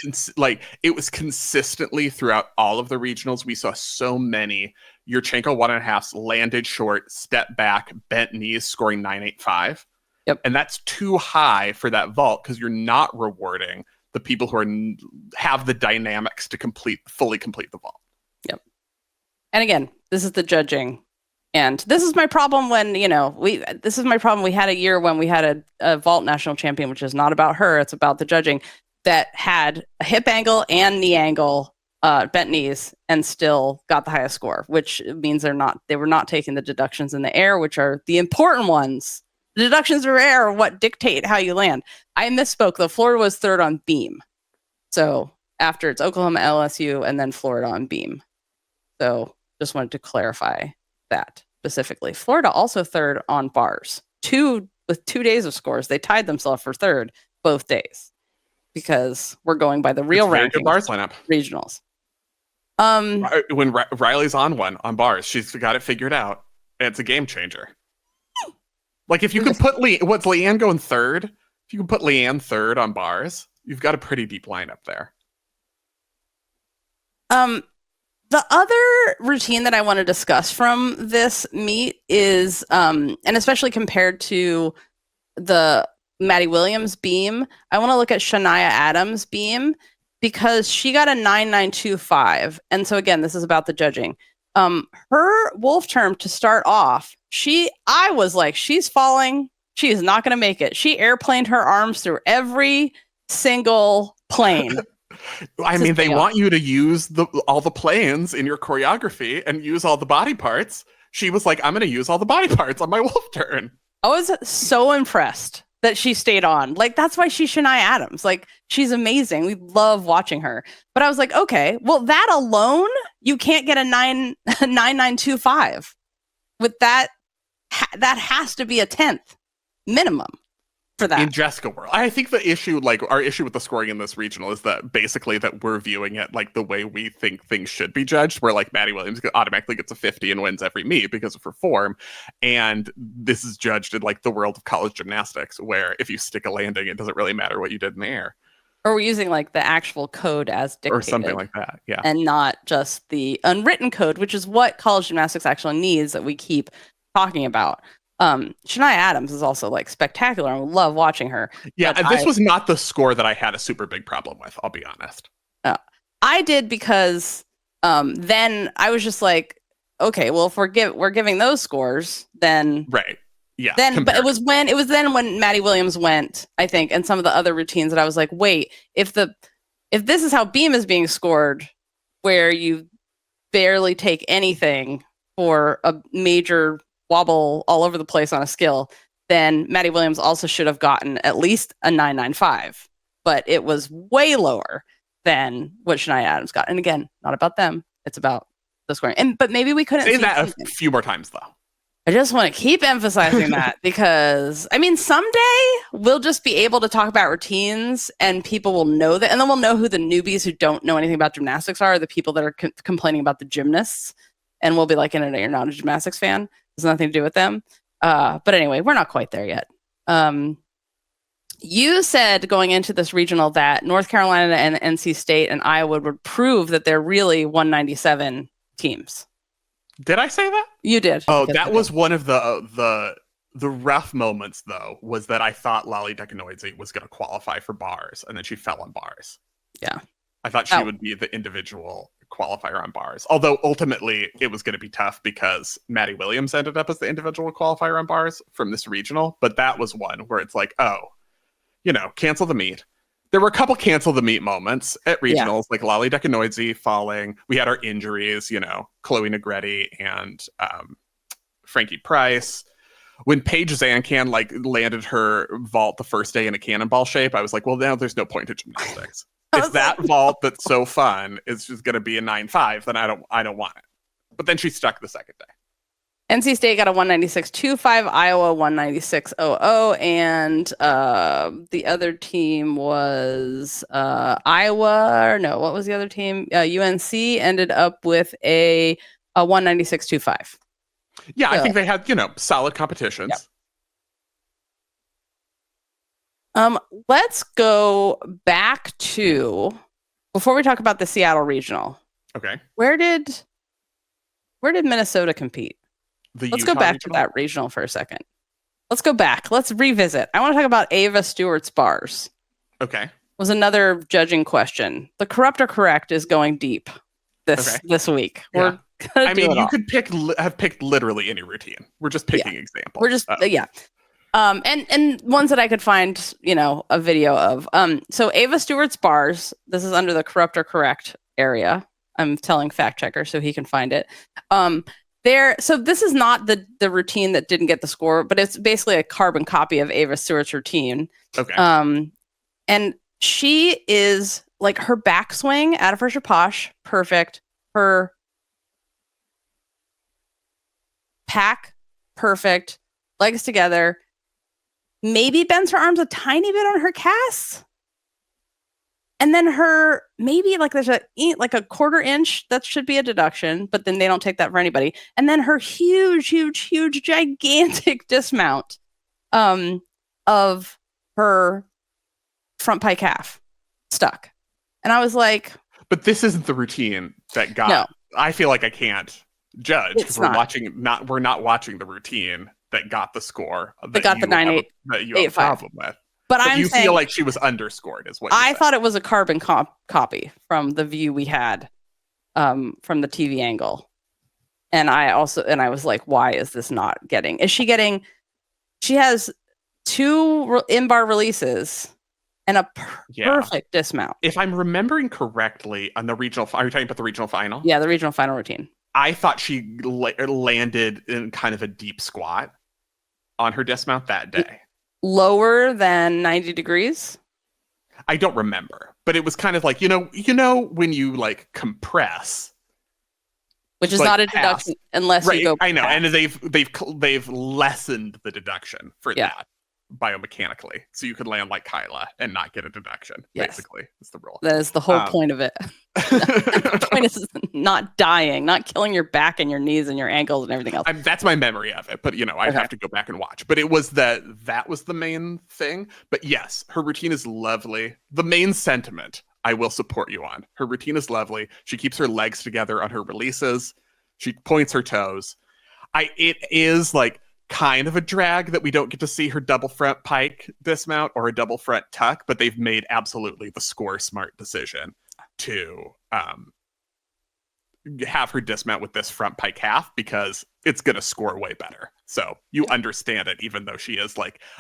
it was consistently throughout all of the regionals. We saw so many Yurchenko 1.5s landed short, step back, bent knees, scoring 9.85. Yep. And that's too high for that vault because you're not rewarding the people who have the dynamics to fully complete the vault. Yep. And again, this is the judging. And this is my problem when, this is my problem. We had a year when we had a vault national champion, which is not about her. It's about the judging that had a hip angle and knee angle, bent knees, and still got the highest score, which means they were not taking the deductions in the air, which are the important ones. The deductions in the air are what dictate how you land. I misspoke though. Florida was third on beam. So after it's Oklahoma, LSU, and then Florida on beam. So just wanted to clarify that specifically. Florida also third on bars. With 2 days of scores, they tied themselves for third both days because we're going by the real ranking bars lineup regionals. When Riley's on bars, she's got it figured out. And it's a game changer. Like if you can put what's Leanne going third? If you can put Leanne third on bars, you've got a pretty deep lineup there. The other routine that I want to discuss from this meet is, and especially compared to the Maddie Williams beam, I want to look at Shania Adams' beam because she got a 9.925. And so again, this is about the judging. Her wolf term to start off, I was like, she's falling. She is not going to make it. She airplaned her arms through every single plane. I mean, they want you to use all the planes in your choreography and use all the body parts. She was like, I'm going to use all the body parts on my wolf turn. I was so impressed that she stayed on. Like, that's why she's Shania Adams. Like, she's amazing. We love watching her. But I was like, okay, well, that alone, you can't get a 9.925. With that has to be a 10th minimum for that. In Jessica World. I think the issue, our issue with the scoring in this regional is that basically that we're viewing it like the way we think things should be judged, where like Maddie Williams automatically gets a 50 and wins every meet because of her form. And this is judged in like the world of college gymnastics, where if you stick a landing, it doesn't really matter what you did in the air. Or we're using like the actual code as dictated. Or something like that, yeah. And not just the unwritten code, which is what college gymnastics actually needs that we keep talking about. Shania Adams is also like spectacular. I love watching her. Yeah, and this was not the score that I had a super big problem with, I'll be honest. I did because then I was just like, okay, well, if we're giving those scores, then right. Yeah. Then but it was then when Maddie Williams went, I think, and some of the other routines that I was like, wait, if this is how beam is being scored, where you barely take anything for a major wobble all over the place on a skill, then Maddie Williams also should have gotten at least a 9.95, but it was way lower than what Shania Adams got. And again, not about them; it's about the scoring. But maybe we couldn't say that a few more times, though. I just want to keep emphasizing that because, I mean, someday we'll just be able to talk about routines and people will know that, and then we'll know who the newbies who don't know anything about gymnastics are, the people that are complaining about the gymnasts, and we'll be like, no, you're not a gymnastics fan. There's nothing to do with them. But anyway, we're not quite there yet. You said going into this regional that North Carolina and NC State and Iowa would prove that they're really 197 teams. Did I say that? You did. Oh, that was one of the rough moments, though, was that I thought Lali Dekanoidze was going to qualify for bars, and then she fell on bars. Yeah. I thought she would be the individual qualifier on bars. Although ultimately it was going to be tough because Maddie Williams ended up as the individual qualifier on bars from this regional. But that was one where it's like, oh, cancel the meet. There were a couple cancel the meet moments at regionals, like Lolly Dekanoidze falling. We had our injuries, Chloe Negretti and Frankie Price. When Paige Zancan landed her vault the first day in a cannonball shape, I was like, well, now there's no point to gymnastics. If that vault that's so fun is just going to be a 9.5, then I don't want it. But then she stuck the second day. NC State got a 196.25, Iowa 196.00, and the other team was Iowa. Or no, what was the other team? UNC ended up with a 196.25. Yeah, I think they had solid competitions. Yep. Let's go back to before we talk about the Seattle regional. Okay. Where did Minnesota compete? Let's go back to that regional for a second. Let's go back. Let's revisit. I want to talk about Ava Stewart's bars. Okay. Was another judging question. The corrupt or correct is going deep this week. Yeah. You could have picked literally any routine. We're just picking examples. We're just and ones that I could find, a video of. So Ava Stewart's bars. This is under the corrupt or correct area. I'm telling fact checker so he can find it. So this is not the routine that didn't get the score, but it's basically a carbon copy of Ava Stewart's routine. Okay. And she is like her backswing out of her chapash, perfect. Her pack, perfect. Legs together. Maybe bends her arms a tiny bit on her casts. And then her, maybe there's a quarter inch, that should be a deduction, but then they don't take that for anybody. And then her huge, gigantic dismount of her front pike half stuck. And I was like... But this isn't the routine that got... No. I feel like I can't judge because we're not watching the routine that got the score that got the 9.8 that you have a problem with. But you feel like she was underscored, is what I thought it was a carbon copy from the view we had from the TV angle. And I was like, why is this not getting? She has 2 in-bar releases and a perfect dismount. If I'm remembering correctly, on the regional, are you talking about the regional final? Yeah, the regional final routine. I thought she landed in kind of a deep squat on her dismount that day. Lower than 90 degrees? I don't remember, but it was kind of like, when you compress, which is not a deduction unless you go. I know, and they've lessened the deduction for that biomechanically, so you could land like Kyla and not get a deduction. Yes. Basically, is the rule. That is the whole point of it. The point is not dying, not killing your back and your knees and your ankles and everything else. That's my memory of it, but I'd have to go back and watch. But it was that was the main thing. But yes, her routine is lovely. The main sentiment I will support you on. Her routine is lovely. She keeps her legs together on her releases. She points her toes. It is kind of a drag that we don't get to see her double front pike dismount or a double front tuck, but they've made absolutely the score smart decision to have her dismount with this front pike half because it's going to score way better. So you understand it, even though she is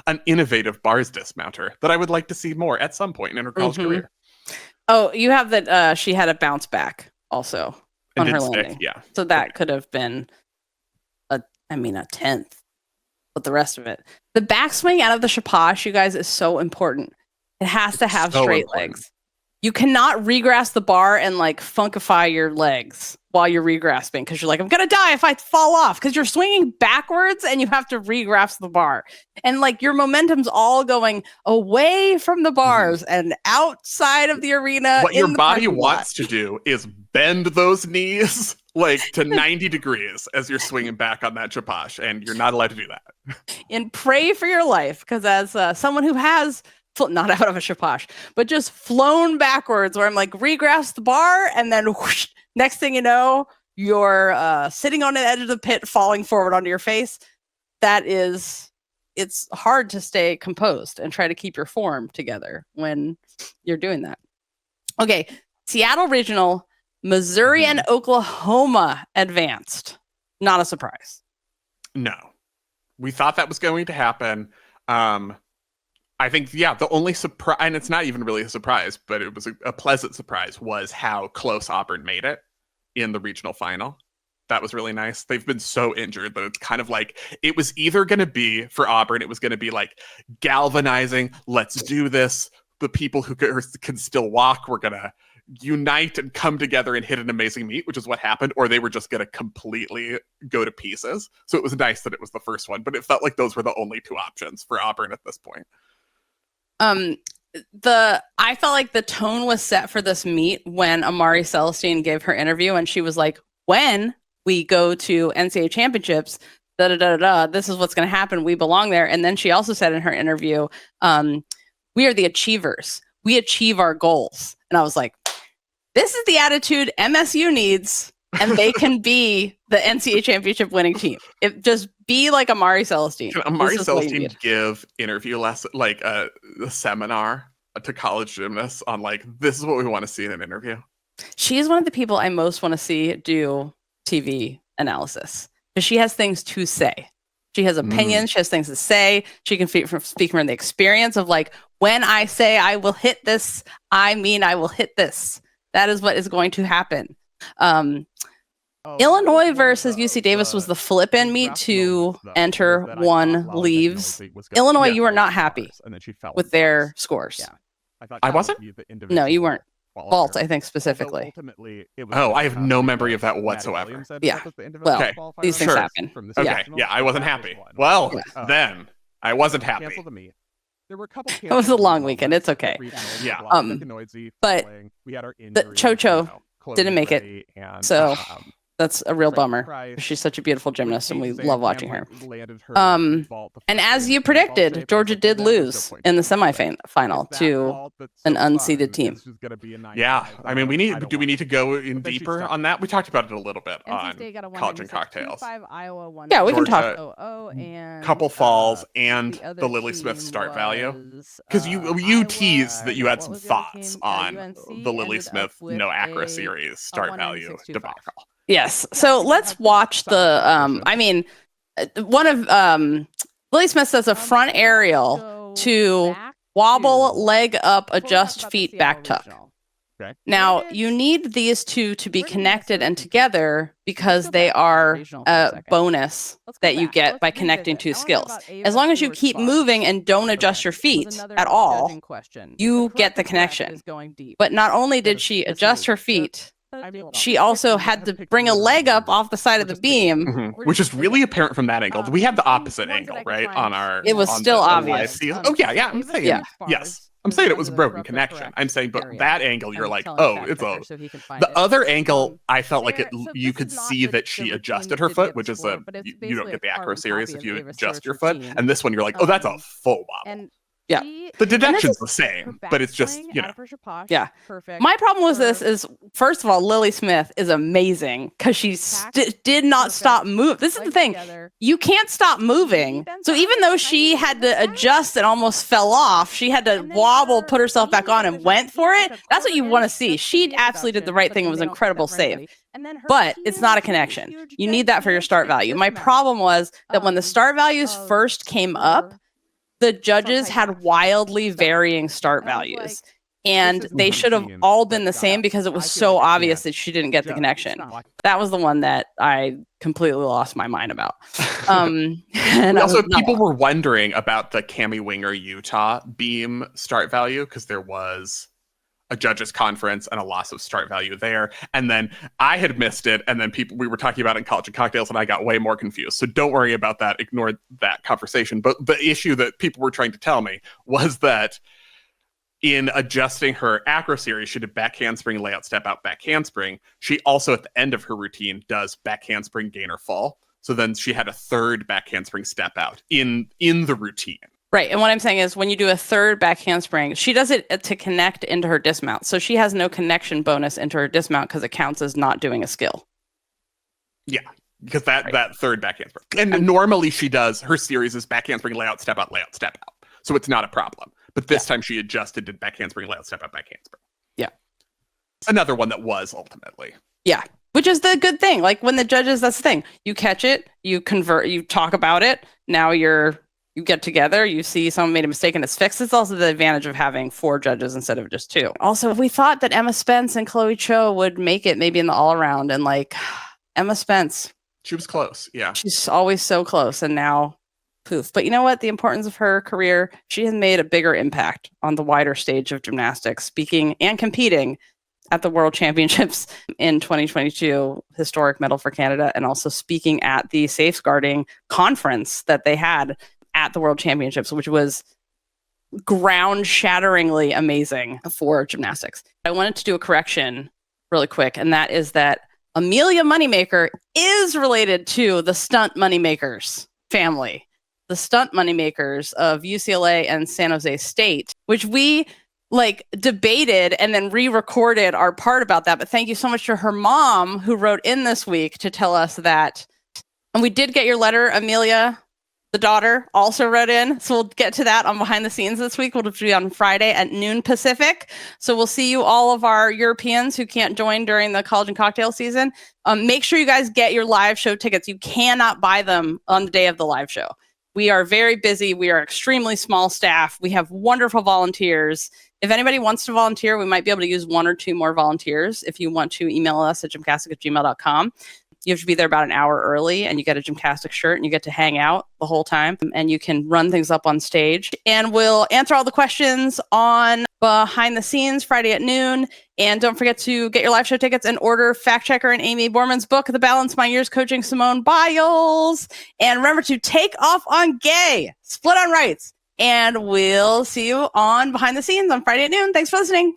an innovative bars dismounter that I would like to see more at some point in her college career. Oh, you have that she had a bounce back also on her landing. Yeah. So that could have been a 10th. But the rest of it, the backswing out of the chapash, you guys, is so important. It has to have straight legs. You cannot regrasp the bar and funkify your legs while you're regrasping because you're like, I'm gonna die if I fall off because you're swinging backwards and you have to regrasp the bar and your momentum's all going away from the bars and outside of the arena. What your body wants to do is bend those knees to 90 degrees as you're swinging back on that chapash, and you're not allowed to do that. And pray for your life, because as someone who has not out of a chapash, but just flown backwards, where I'm regrasp the bar, and then whoosh, next thing you know, you're sitting on the edge of the pit, falling forward onto your face. It's hard to stay composed and try to keep your form together when you're doing that. Okay, Seattle Regional. Missouri and Oklahoma advanced. Not a surprise. No. We thought that was going to happen. I think, the only surprise, and it's not even really a surprise, but it was a pleasant surprise, was how close Auburn made it in the regional final. That was really nice. They've been so injured that it's kind of like, it was either going to be, for Auburn, it was going to be like galvanizing, let's do this. The people who can still walk, we're going to unite and come together and hit an amazing meet, which is what happened, or they were just going to completely go to pieces. So it was nice that it was the first one, but it felt like those were the only two options for Auburn at this point. I felt like the tone was set for this meet when Amari Celestine gave her interview, and she was like, when we go to NCAA championships, this is what's going to happen. We belong there. And then she also said in her interview, we are the achievers. We achieve our goals. And I was like, this is the attitude MSU needs, and they can be the NCAA championship winning team. Just be like Amari Celestine. Can Amari Celestine give interview lesson, like a seminar to college gymnasts on like, this is what we want to see in an interview? She is one of the people I most want to see do TV analysis, because she has things to say. She has opinions. She has things to say. She can speak from the experience of like, when I say I will hit this, I mean I will hit this. That is what is going to happen. Illinois versus UC Davis was the flip-in meet to enter one leaves. Illinois, you were not happy with their scores. I wasn't? No, you weren't. Vault, I think, specifically. I have no memory of that whatsoever. Yeah. Well, these things happen. Okay. Yeah, I wasn't happy. Well, then I wasn't happy. It was a long weekend. It's okay. Yeah. But the Chocho didn't make it. So that's a real bummer. She's such a beautiful gymnast, and we love watching her. And as you predicted, Georgia did lose in the semifinal to an unseeded team. Yeah, I mean, do we need to go in deeper on that? We talked about it a little bit on College and Cocktails. Yeah, we can talk. Couple falls and the Lily Smith start value, because you teased that you had some thoughts on the Lily Smith no accuracy series start value debacle. Yes. So let's watch the, one of Lily Smith does a front aerial to wobble, leg up, adjust feet, back tuck. Okay. Now, you need these two to be connected and together because they are a bonus that you get by connecting two skills. As long as you keep moving and don't adjust your feet at all, you get the connection. But not only did she adjust her feet, she also had to bring a leg up off the side of the beam, which is really apparent from that angle. We have the opposite angle, right? On our, it was still obvious. Oh yeah. I'm saying yes. I'm saying it was a broken connection. I'm saying, but that angle, you're like, oh, it's a. The other angle, I felt like you could see that she adjusted her foot, which is you don't get the acro series if you adjust your foot, and this one you're like, oh, that's a full wobble. Yeah, the deduction's the same, but it's just, Yeah. My problem with this is, first of all, Lily Smith is amazing because she did not stop moving. This is the thing. You can't stop moving. So even though she had to adjust and almost fell off, she had to wobble, put herself back on, and went for it. That's what you want to see. She absolutely did the right thing. It was an incredible save. But it's not a connection. You need that for your start value. My problem was that when the start values first came up, the judges had wildly varying start values, and they should have all been the same because it was so obvious that she didn't get the connection. That was the one that I completely lost my mind about. And also, people were wondering about the Cammie Winger Utah beam start value because there was a judges conference and a loss of start value there. And then I had missed it. And then we were talking about it in College and Cocktails and I got way more confused. So don't worry about that. Ignore that conversation. But the issue that people were trying to tell me was that in adjusting her acro series, she did back handspring, layout, step out, back handspring. She also at the end of her routine does back handspring, gainer, fall. So then she had a third back handspring step out in the routine. Right. And what I'm saying is when you do a third back handspring, she does it to connect into her dismount. So she has no connection bonus into her dismount because it counts as not doing a skill. Yeah, because that third back handspring. And normally she does, her series is back handspring, layout, step out, layout, step out. So it's not a problem. But this time she adjusted to back handspring, layout, step out, back handspring. Yeah. Another one that was ultimately. Yeah, which is the good thing. Like when the judges, that's the thing. You catch it, you convert, you talk about it. Now you get together, you see someone made a mistake and it's fixed. It's also the advantage of having 4 judges instead of just 2. Also, we thought that Emma Spence and Chloe Cho would make it maybe in the all around, and like Emma Spence. She was close. Yeah. She's always so close, and now poof. But you know what? The importance of her career, she has made a bigger impact on the wider stage of gymnastics, speaking and competing at the World Championships in 2022, historic medal for Canada, and also speaking at the safeguarding conference that they had at the World Championships, which was ground-shatteringly amazing for gymnastics. I wanted to do a correction really quick, and that is that Amelia Moneymaker is related to the stunt moneymakers family, the stunt moneymakers of UCLA and San Jose State, which we debated and then re-recorded our part about that. But thank you so much to her mom who wrote in this week to tell us that. And we did get your letter, Amelia. The daughter also wrote in. So we'll get to that on behind the scenes this week. We'll be on Friday at noon Pacific. So we'll see you, all of our Europeans who can't join during the college and cocktail season. Make sure you guys get your live show tickets. You cannot buy them on the day of the live show. We are very busy. We are extremely small staff. We have wonderful volunteers. If anybody wants to volunteer, we might be able to use 1 or 2 more volunteers. If you want to email us at gymcastic@gmail.com. You have to be there about an hour early, and you get a GymCastic shirt, and you get to hang out the whole time, and you can run things up on stage. And we'll answer all the questions on behind the scenes Friday at noon. And don't forget to get your live show tickets and order Fact Checker and Amy Borman's book, The Balance My Years Coaching Simone Biles. And remember to take off on gay, split on rights. And we'll see you on behind the scenes on Friday at noon. Thanks for listening.